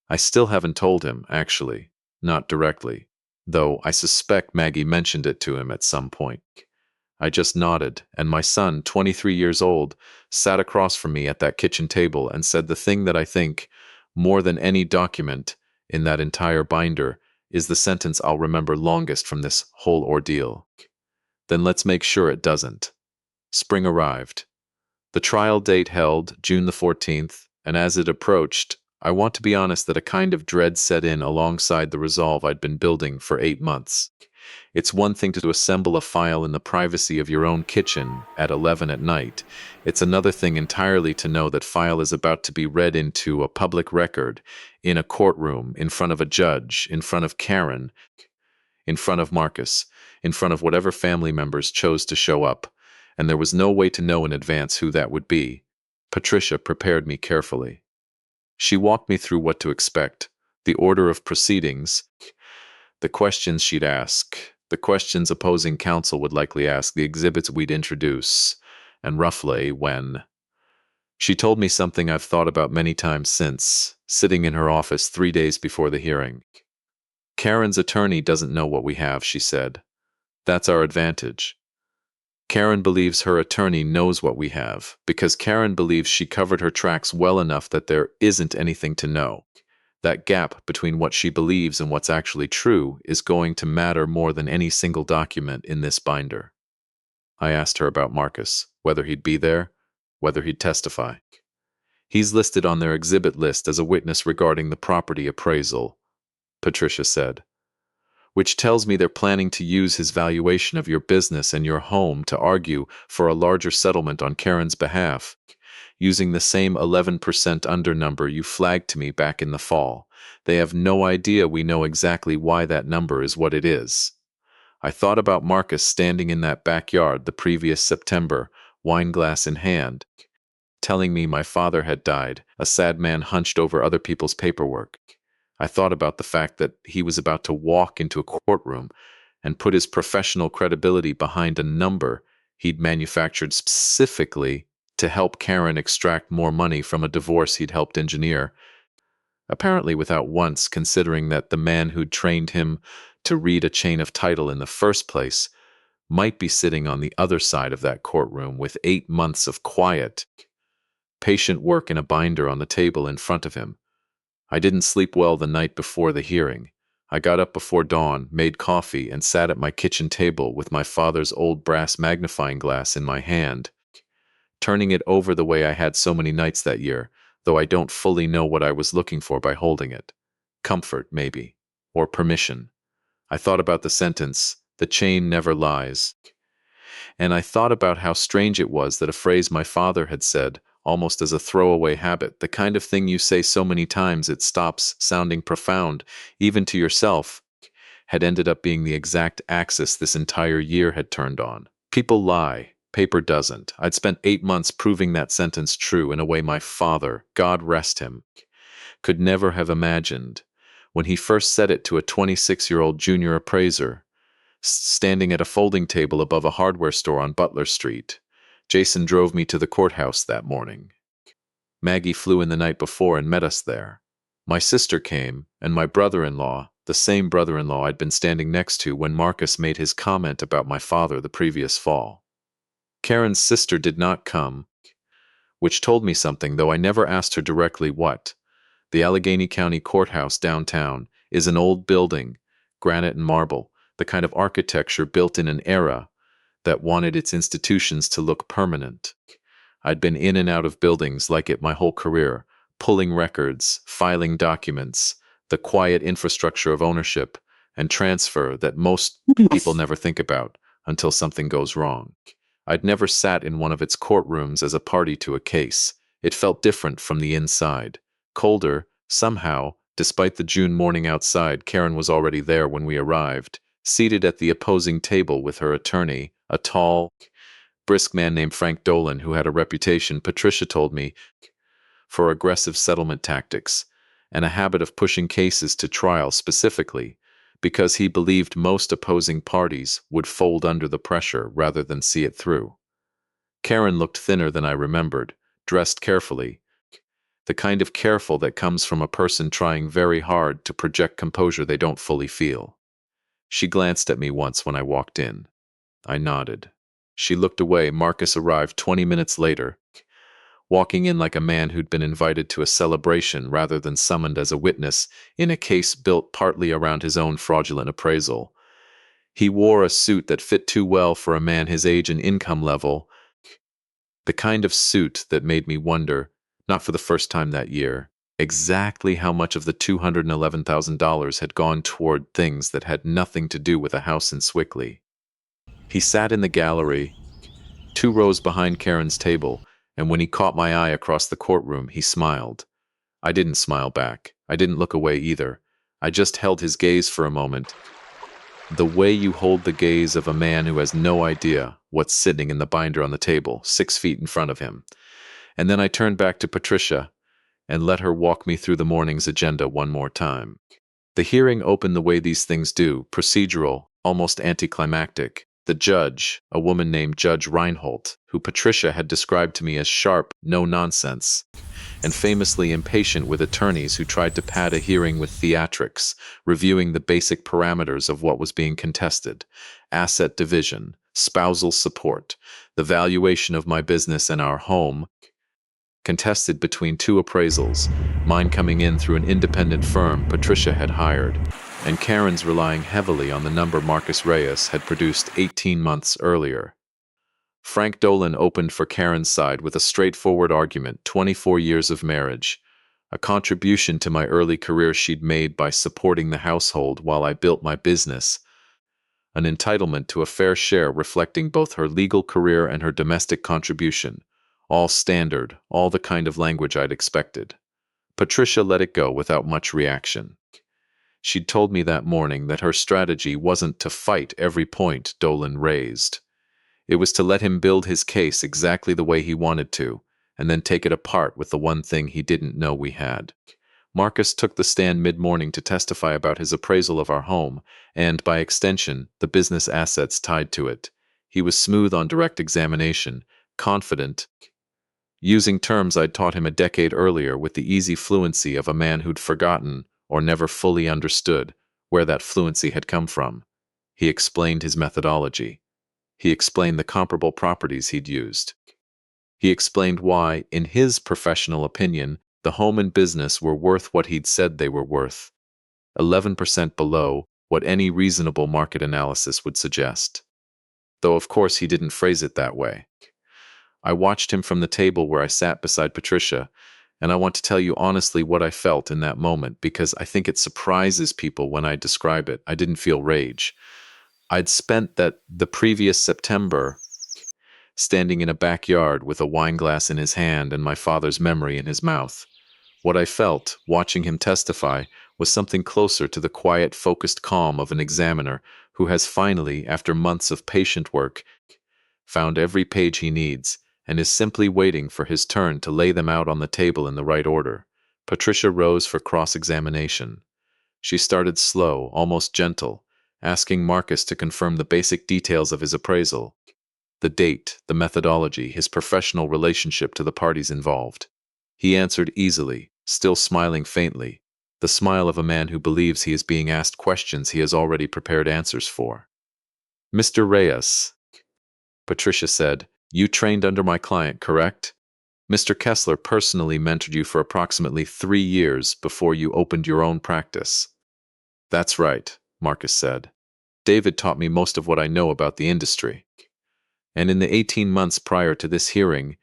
I still haven't told him, actually, not directly, though I suspect Maggie mentioned it to him at some point. I just nodded, and my son, 23 years old, sat across from me at that kitchen table and said the thing that I think, more than any document in that entire binder, is the sentence I'll remember longest from this whole ordeal. "Then let's make sure it doesn't." Spring arrived. The trial date held June the 14th, and as it approached, I want to be honest that a kind of dread set in alongside the resolve I'd been building for 8 months. It's one thing to assemble a file in the privacy of your own kitchen at 11 at night. It's another thing entirely to know that file is about to be read into a public record, in a courtroom, in front of a judge, in front of Karen, in front of Marcus, in front of whatever family members chose to show up, and there was no way to know in advance who that would be. Patricia prepared me carefully. She walked me through what to expect, the order of proceedings, the questions she'd ask, the questions opposing counsel would likely ask, the exhibits we'd introduce, and roughly when. She told me something I've thought about many times since, sitting in her office 3 days before the hearing. Karen's attorney doesn't know what we have, she said. That's our advantage. Karen believes her attorney knows what we have, because Karen believes she covered her tracks well enough that there isn't anything to know. That gap between what she believes and what's actually true is going to matter more than any single document in this binder. I asked her about Marcus, whether he'd be there, whether he'd testify. He's listed on their exhibit list as a witness regarding the property appraisal, Patricia said, which tells me they're planning to use his valuation of your business and your home to argue for a larger settlement on Karen's behalf, using the same 11% under number you flagged to me back in the fall. They have no idea we know exactly why that number is what it is. I thought about Marcus standing in that backyard the previous September, wine glass in hand, telling me my father had died, a sad man hunched over other people's paperwork. I thought about the fact that he was about to walk into a courtroom and put his professional credibility behind a number he'd manufactured specifically to help Karen extract more money from a divorce he'd helped engineer, apparently without once considering that the man who'd trained him to read a chain of title in the first place might be sitting on the other side of that courtroom with 8 months of quiet, patient work in a binder on the table in front of him. I didn't sleep well the night before the hearing. I got up before dawn, made coffee, and sat at my kitchen table with my father's old brass magnifying glass in my hand, turning it over the way I had so many nights that year, though I don't fully know what I was looking for by holding it. Comfort, maybe, or permission. I thought about the sentence, "The chain never lies." And I thought about how strange it was that a phrase my father had said, almost as a throwaway habit, the kind of thing you say so many times it stops sounding profound, even to yourself, had ended up being the exact axis this entire year had turned on. People lie. Paper doesn't. I'd spent 8 months proving that sentence true in a way my father, God rest him, could never have imagined when he first said it to a 26-year-old junior appraiser, standing at a folding table above a hardware store on Butler Street. Jason drove me to the courthouse that morning. Maggie flew in the night before and met us there. My sister came, and my brother-in-law, the same brother-in-law I'd been standing next to when Marcus made his comment about my father the previous fall. Karen's sister did not come, which told me something, though I never asked her directly what. The Allegheny County Courthouse downtown is an old building, granite and marble, the kind of architecture built in an era that wanted its institutions to look permanent. I'd been in and out of buildings like it my whole career, pulling records, filing documents, the quiet infrastructure of ownership and transfer that most people never think about until something goes wrong. I'd never sat in one of its courtrooms as a party to a case. It felt different from the inside. Colder, somehow, despite the June morning outside. Karen was already there when we arrived, seated at the opposing table with her attorney, a tall, brisk man named Frank Dolan who had a reputation, Patricia told me, for aggressive settlement tactics and a habit of pushing cases to trial specifically because he believed most opposing parties would fold under the pressure rather than see it through. Karen looked thinner than I remembered, dressed carefully, the kind of careful that comes from a person trying very hard to project composure they don't fully feel. She glanced at me once when I walked in. I nodded. She looked away. Marcus arrived 20 minutes later, walking in like a man who'd been invited to a celebration rather than summoned as a witness in a case built partly around his own fraudulent appraisal. He wore a suit that fit too well for a man his age and income level, the kind of suit that made me wonder, not for the first time that year, exactly how much of the $211,000 had gone toward things that had nothing to do with a house in Swickley. He sat in the gallery, 2 rows behind Karen's table, and when he caught my eye across the courtroom, he smiled. I didn't smile back. I didn't look away either. I just held his gaze for a moment. The way you hold the gaze of a man who has no idea what's sitting in the binder on the table, 6 feet in front of him. And then I turned back to Patricia and let her walk me through the morning's agenda one more time. The hearing opened the way these things do, procedural, almost anticlimactic. The judge, a woman named Judge Reinhold, who Patricia had described to me as sharp, no-nonsense, and famously impatient with attorneys who tried to pad a hearing with theatrics, reviewing the basic parameters of what was being contested: asset division, spousal support, the valuation of my business and our home, contested between two appraisals, mine coming in through an independent firm Patricia had hired, and Karen's relying heavily on the number Marcus Reyes had produced 18 months earlier. Frank Dolan opened for Karen's side with a straightforward argument: 24 years of marriage, a contribution to my early career she'd made by supporting the household while I built my business, an entitlement to a fair share reflecting both her legal career and her domestic contribution. All standard, all the kind of language I'd expected. Patricia let it go without much reaction. She'd told me that morning that her strategy wasn't to fight every point Dolan raised. It was to let him build his case exactly the way he wanted to, and then take it apart with the one thing he didn't know we had. Marcus took the stand mid-morning to testify about his appraisal of our home, and, by extension, the business assets tied to it. He was smooth on direct examination, confident, using terms I'd taught him a decade earlier with the easy fluency of a man who'd forgotten, or never fully understood, where that fluency had come from. He explained his methodology. He explained the comparable properties he'd used. He explained why, in his professional opinion, the home and business were worth what he'd said they were worth, 11% below what any reasonable market analysis would suggest. Though of course he didn't phrase it that way. I watched him from the table where I sat beside Patricia, and I want to tell you honestly what I felt in that moment because I think it surprises people when I describe it. I didn't feel rage. I'd spent the previous September standing in a backyard with a wine glass in his hand and my father's memory in his mouth. What I felt, watching him testify, was something closer to the quiet, focused calm of an examiner who has finally, after months of patient work, found every page he needs, and is simply waiting for his turn to lay them out on the table in the right order. Patricia rose for cross-examination. She started slow, almost gentle, asking Marcus to confirm the basic details of his appraisal: the date, the methodology, his professional relationship to the parties involved. He answered easily, still smiling faintly, the smile of a man who believes he is being asked questions he has already prepared answers for. "Mr. Reyes," Patricia said, "you trained under my client, correct? Mr. Kessler personally mentored you for approximately 3 years before you opened your own practice." "That's right," Marcus said. "David taught me most of what I know about the industry." "And in the 18 months prior to this hearing,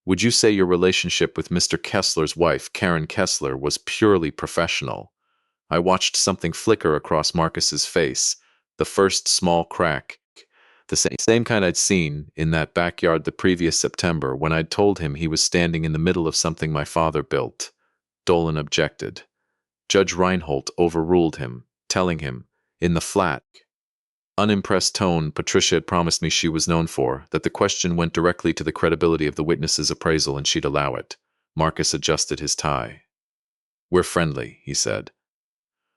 would you say your relationship with Mr. Kessler's wife, Karen Kessler, was purely professional?" I watched something flicker across Marcus's face, the first small crack, the same kind I'd seen in that backyard the previous September when I'd told him he was standing in the middle of something my father built. Dolan objected. Judge Reinhold overruled him, telling him, in the flat, unimpressed tone Patricia had promised me she was known for, that the question went directly to the credibility of the witness's appraisal and she'd allow it. Marcus adjusted his tie. "We're friendly," he said.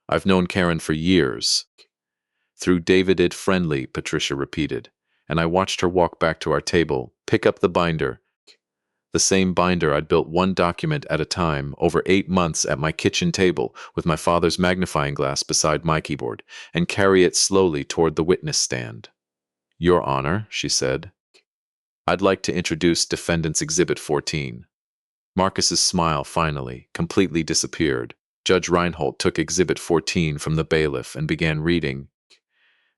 "I've known Karen for years." "Through David friendly," Patricia repeated, and I watched her walk back to our table, pick up the binder, the same binder I'd built one document at a time over 8 months at my kitchen table with my father's magnifying glass beside my keyboard, and carry it slowly toward the witness stand. "Your Honor," she said, "I'd like to introduce Defendant's Exhibit 14. Marcus's smile finally, completely disappeared. Judge Reinhold took Exhibit 14 from the bailiff and began reading,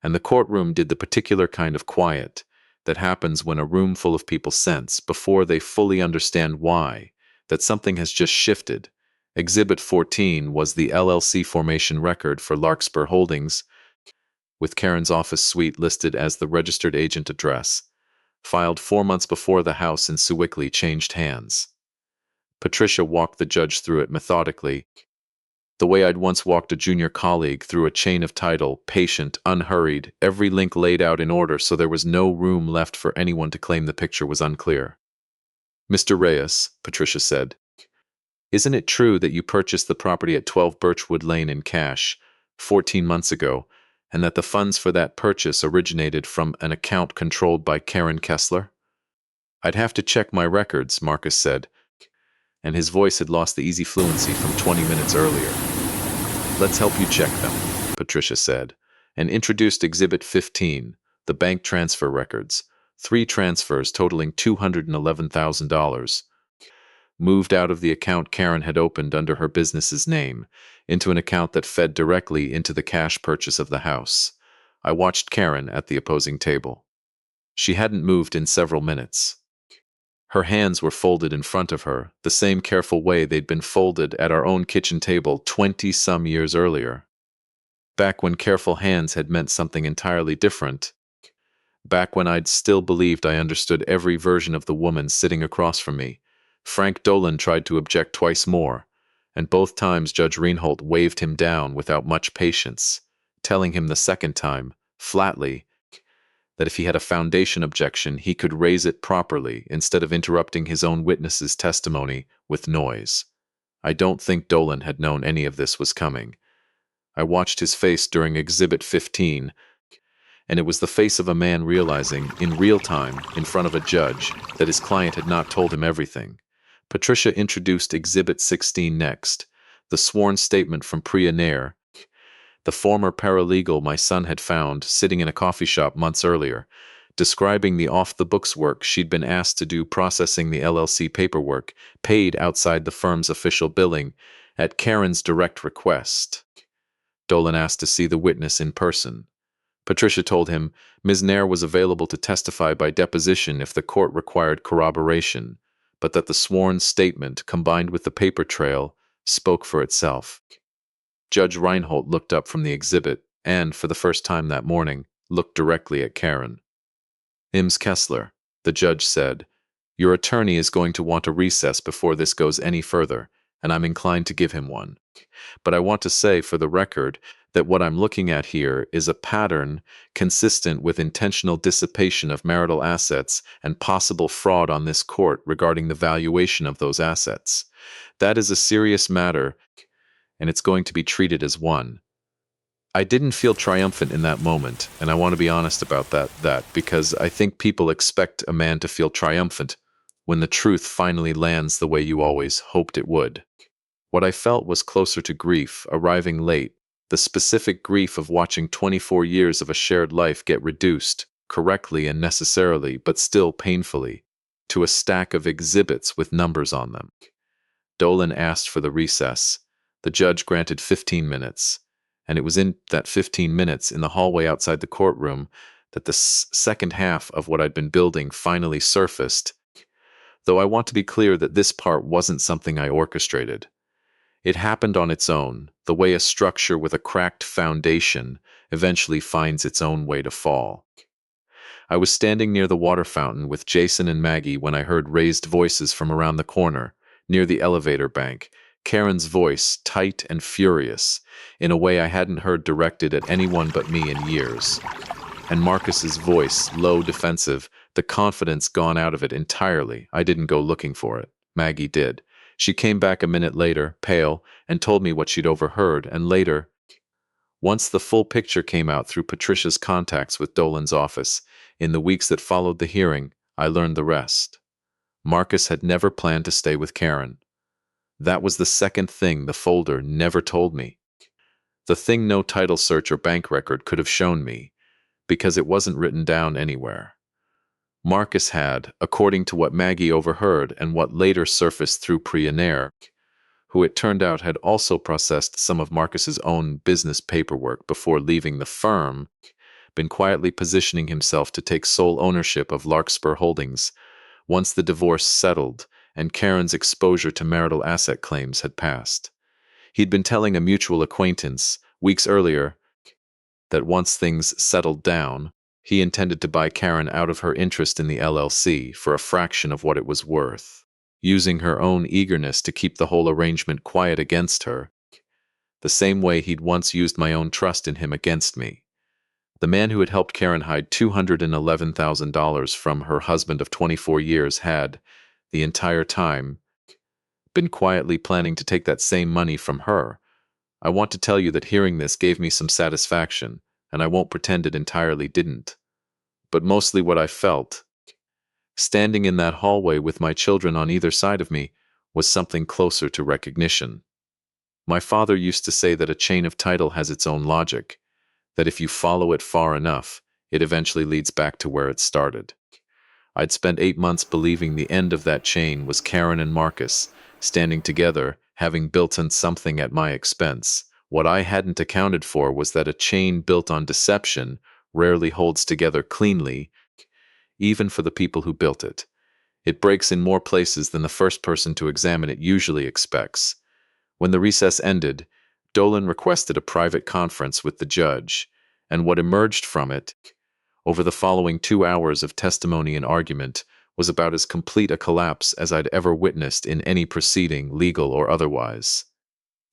and the courtroom did the particular kind of quiet that happens when a room full of people sense, before they fully understand why, that something has just shifted. Exhibit 14 was the LLC formation record for Larkspur Holdings, with Karen's office suite listed as the registered agent address, filed 4 months before the house in Sewickley changed hands. Patricia walked the judge through it methodically, the way I'd once walked a junior colleague through a chain of title, patient, unhurried, every link laid out in order so there was no room left for anyone to claim the picture was unclear. "Mr. Reyes," Patricia said, "isn't it true that you purchased the property at 12 Birchwood Lane in cash 14 months ago, and that the funds for that purchase originated from an account controlled by Karen Kessler?" "I'd have to check my records," Marcus said. and his voice had lost the easy fluency from 20 minutes earlier. "Let's help you check them," Patricia said, and introduced Exhibit 15, the bank transfer records, 3 transfers totaling $211,000, moved out of the account Karen had opened under her business's name, into an account that fed directly into the cash purchase of the house. I watched Karen at the opposing table. She hadn't moved in several minutes. Her hands were folded in front of her, the same careful way they'd been folded at our own kitchen table 20-some years earlier. Back when careful hands had meant something entirely different. Back when I'd still believed I understood every version of the woman sitting across from me. Frank Dolan tried to object twice more, and both times Judge Reinhold waved him down without much patience, telling him the second time, flatly, that if he had a foundation objection, he could raise it properly instead of interrupting his own witness's testimony with noise. I don't think Dolan had known any of this was coming. I watched his face during Exhibit 15, and it was the face of a man realizing, in real time, in front of a judge, that his client had not told him everything. Patricia introduced Exhibit 16 next, the sworn statement from Priya Nair, the former paralegal my son had found sitting in a coffee shop months earlier, describing the off-the-books work she'd been asked to do processing the LLC paperwork, paid outside the firm's official billing, at Karen's direct request. Dolan asked to see the witness in person. Patricia told him Ms. Nair was available to testify by deposition if the court required corroboration, but that the sworn statement, combined with the paper trail, spoke for itself. Judge Reinhold looked up from the exhibit and, for the first time that morning, looked directly at Karen. "Ms. Kessler," the judge said, "your attorney is going to want a recess before this goes any further, and I'm inclined to give him one. But I want to say, for the record, that what I'm looking at here is a pattern consistent with intentional dissipation of marital assets and possible fraud on this court regarding the valuation of those assets. That is a serious matter, and it's going to be treated as one." I didn't feel triumphant in that moment, and I want to be honest about that because I think people expect a man to feel triumphant when the truth finally lands the way you always hoped it would. What I felt was closer to grief, arriving late, the specific grief of watching 24 years of a shared life get reduced, correctly and necessarily, but still painfully, to a stack of exhibits with numbers on them. Dolan asked for the recess. The judge granted 15 minutes, and it was in that 15 minutes in the hallway outside the courtroom that the second half of what I'd been building finally surfaced, though I want to be clear that this part wasn't something I orchestrated. It happened on its own, the way a structure with a cracked foundation eventually finds its own way to fall. I was standing near the water fountain with Jason and Maggie when I heard raised voices from around the corner, near the elevator bank. Karen's voice, tight and furious, in a way I hadn't heard directed at anyone but me in years. And Marcus's voice, low, defensive, the confidence gone out of it entirely. I didn't go looking for it. Maggie did. She came back a minute later, pale, and told me what she'd overheard, and later, once the full picture came out through Patricia's contacts with Dolan's office, in the weeks that followed the hearing, I learned the rest. Marcus had never planned to stay with Karen. That was the second thing the folder never told me. The thing no title search or bank record could have shown me, because it wasn't written down anywhere. Marcus had, according to what Maggie overheard and what later surfaced through Priya Nair, who it turned out had also processed some of Marcus's own business paperwork before leaving the firm, been quietly positioning himself to take sole ownership of Larkspur Holdings once the divorce settled and Karen's exposure to marital asset claims had passed. He'd been telling a mutual acquaintance, weeks earlier, that once things settled down, he intended to buy Karen out of her interest in the LLC for a fraction of what it was worth, using her own eagerness to keep the whole arrangement quiet against her, the same way he'd once used my own trust in him against me. The man who had helped Karen hide $211,000 from her husband of 24 years had, the entire time, been quietly planning to take that same money from her. I want to tell you that hearing this gave me some satisfaction, and I won't pretend it entirely didn't. But mostly what I felt, standing in that hallway with my children on either side of me, was something closer to recognition. My father used to say that a chain of title has its own logic, that if you follow it far enough, it eventually leads back to where it started. I'd spent 8 months believing the end of that chain was Karen and Marcus, standing together, having built on something at my expense. What I hadn't accounted for was that a chain built on deception rarely holds together cleanly, even for the people who built it. It breaks in more places than the first person to examine it usually expects. When the recess ended, Dolan requested a private conference with the judge, and what emerged from it, over the following 2 hours of testimony and argument, was about as complete a collapse as I'd ever witnessed in any proceeding, legal or otherwise.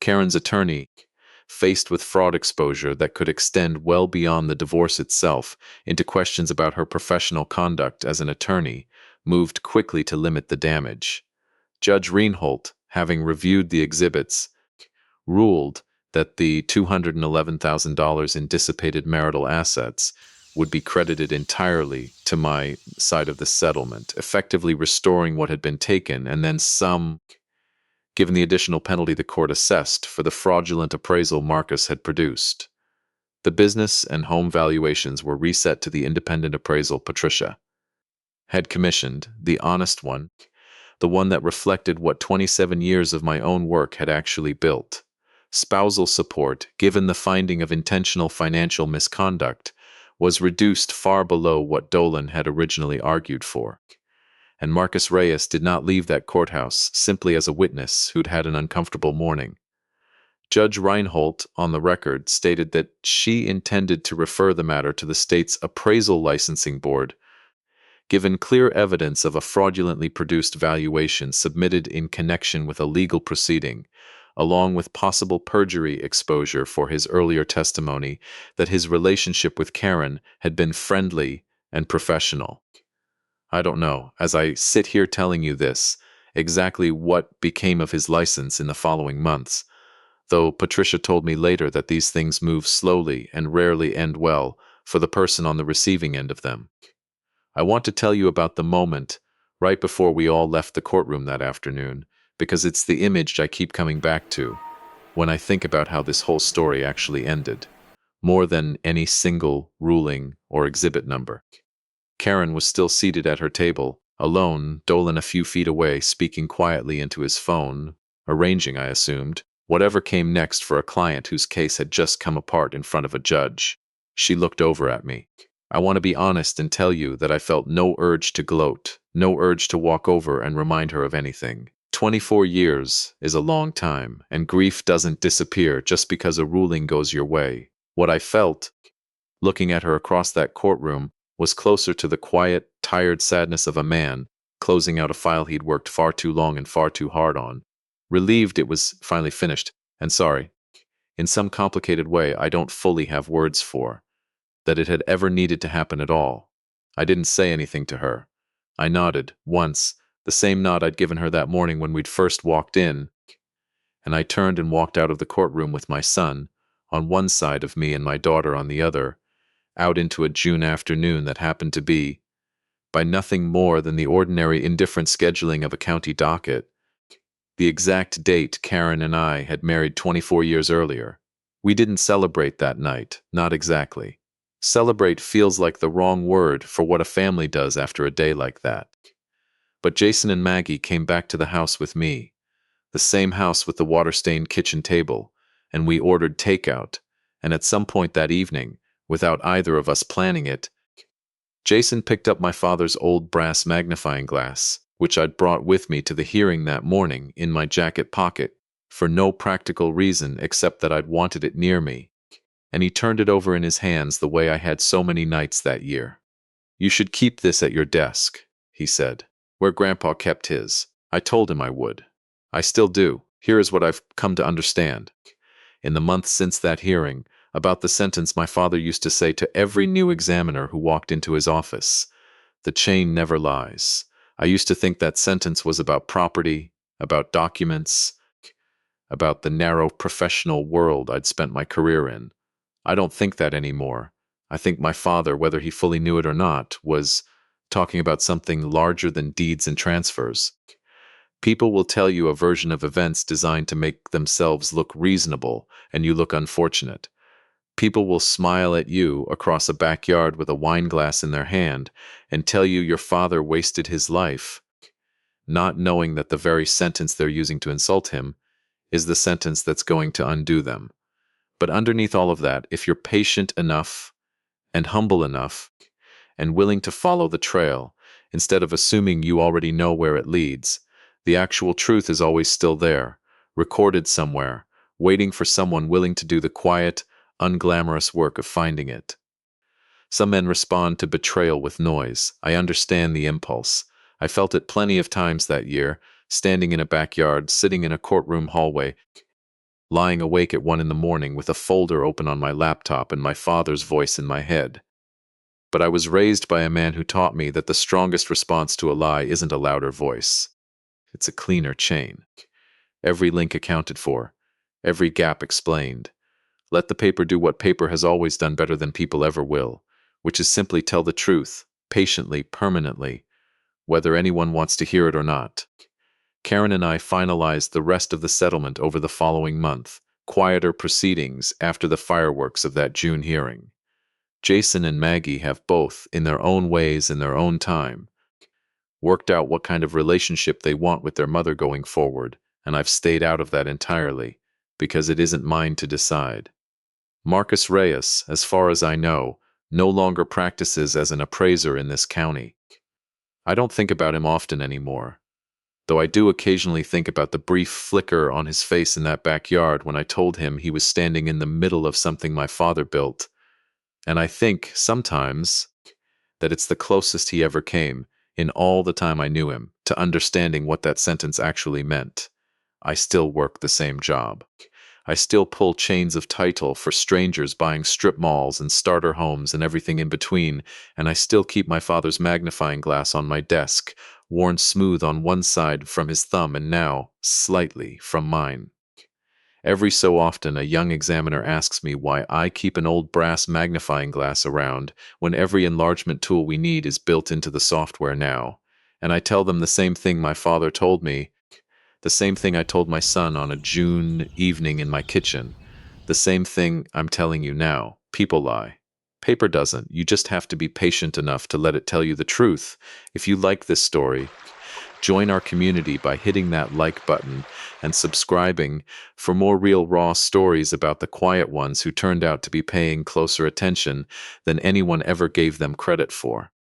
Karen's attorney, faced with fraud exposure that could extend well beyond the divorce itself into questions about her professional conduct as an attorney, moved quickly to limit the damage. Judge Reinhold, having reviewed the exhibits, ruled that the $211,000 in dissipated marital assets would be credited entirely to my side of the settlement, effectively restoring what had been taken and then some, given the additional penalty the court assessed for the fraudulent appraisal Marcus had produced. The business and home valuations were reset to the independent appraisal Patricia had commissioned, the honest one, the one that reflected what 27 years of my own work had actually built. Spousal support, given the finding of intentional financial misconduct, was reduced far below what Dolan had originally argued for. And Marcus Reyes did not leave that courthouse simply as a witness who'd had an uncomfortable morning. Judge Reinhold, on the record, stated that she intended to refer the matter to the state's appraisal licensing board, given clear evidence of a fraudulently produced valuation submitted in connection with a legal proceeding, along with possible perjury exposure for his earlier testimony that his relationship with Karen had been friendly and professional. I don't know, as I sit here telling you this, exactly what became of his license in the following months, though Patricia told me later that these things move slowly and rarely end well for the person on the receiving end of them. I want to tell you about the moment right before we all left the courtroom that afternoon, because it's the image I keep coming back to when I think about how this whole story actually ended, more than any single ruling or exhibit number. Karen was still seated at her table, alone, Dolan a few feet away, speaking quietly into his phone, arranging, I assumed, whatever came next for a client whose case had just come apart in front of a judge. She looked over at me. I want to be honest and tell you that I felt no urge to gloat, no urge to walk over and remind her of anything. 24 years is a long time, and grief doesn't disappear just because a ruling goes your way. What I felt, looking at her across that courtroom, was closer to the quiet, tired sadness of a man closing out a file he'd worked far too long and far too hard on. Relieved it was finally finished, and sorry, in some complicated way I don't fully have words for, that it had ever needed to happen at all. I didn't say anything to her. I nodded, once, the same nod I'd given her that morning when we'd first walked in, and I turned and walked out of the courtroom with my son, on one side of me and my daughter on the other, out into a June afternoon that happened to be, by nothing more than the ordinary indifferent scheduling of a county docket, the exact date Karen and I had married 24 years earlier. We didn't celebrate that night, not exactly. Celebrate feels like the wrong word for what a family does after a day like that. But Jason and Maggie came back to the house with me, the same house with the water-stained kitchen table, and we ordered takeout, and at some point that evening, without either of us planning it, Jason picked up my father's old brass magnifying glass, which I'd brought with me to the hearing that morning in my jacket pocket, for no practical reason except that I'd wanted it near me, and he turned it over in his hands the way I had so many nights that year. "You should keep this at your desk," he said, "where Grandpa kept his." I told him I would. I still do. Here is what I've come to understand. In the months since that hearing, about the sentence my father used to say to every new examiner who walked into his office, "The chain never lies." I used to think that sentence was about property, about documents, about the narrow professional world I'd spent my career in. I don't think that anymore. I think my father, whether he fully knew it or not, was talking about something larger than deeds and transfers. People will tell you a version of events designed to make themselves look reasonable and you look unfortunate. People will smile at you across a backyard with a wine glass in their hand and tell you your father wasted his life, not knowing that the very sentence they're using to insult him is the sentence that's going to undo them. But underneath all of that, if you're patient enough and humble enough and willing to follow the trail, instead of assuming you already know where it leads, the actual truth is always still there, recorded somewhere, waiting for someone willing to do the quiet, unglamorous work of finding it. Some men respond to betrayal with noise. I understand the impulse. I felt it plenty of times that year, standing in a backyard, sitting in a courtroom hallway, lying awake at 1 in the morning with a folder open on my laptop and my father's voice in my head. But I was raised by a man who taught me that the strongest response to a lie isn't a louder voice. It's a cleaner chain. Every link accounted for, every gap explained. Let the paper do what paper has always done better than people ever will, which is simply tell the truth, patiently, permanently, whether anyone wants to hear it or not. Karen and I finalized the rest of the settlement over the following month, quieter proceedings after the fireworks of that June hearing. Jason and Maggie have both, in their own ways in their own time, worked out what kind of relationship they want with their mother going forward, and I've stayed out of that entirely, because it isn't mine to decide. Marcus Reyes, as far as I know, no longer practices as an appraiser in this county. I don't think about him often anymore, though I do occasionally think about the brief flicker on his face in that backyard when I told him he was standing in the middle of something my father built. And I think, sometimes, that it's the closest he ever came, in all the time I knew him, to understanding what that sentence actually meant. I still work the same job. I still pull chains of title for strangers buying strip malls and starter homes and everything in between, and I still keep my father's magnifying glass on my desk, worn smooth on one side from his thumb and now, slightly, from mine. Every so often, a young examiner asks me why I keep an old brass magnifying glass around when every enlargement tool we need is built into the software now, and I tell them the same thing my father told me, the same thing I told my son on a June evening in my kitchen, the same thing I'm telling you now. People lie. Paper doesn't. You just have to be patient enough to let it tell you the truth. If you like this story, join our community by hitting that like button and subscribing for more real raw stories about the quiet ones who turned out to be paying closer attention than anyone ever gave them credit for.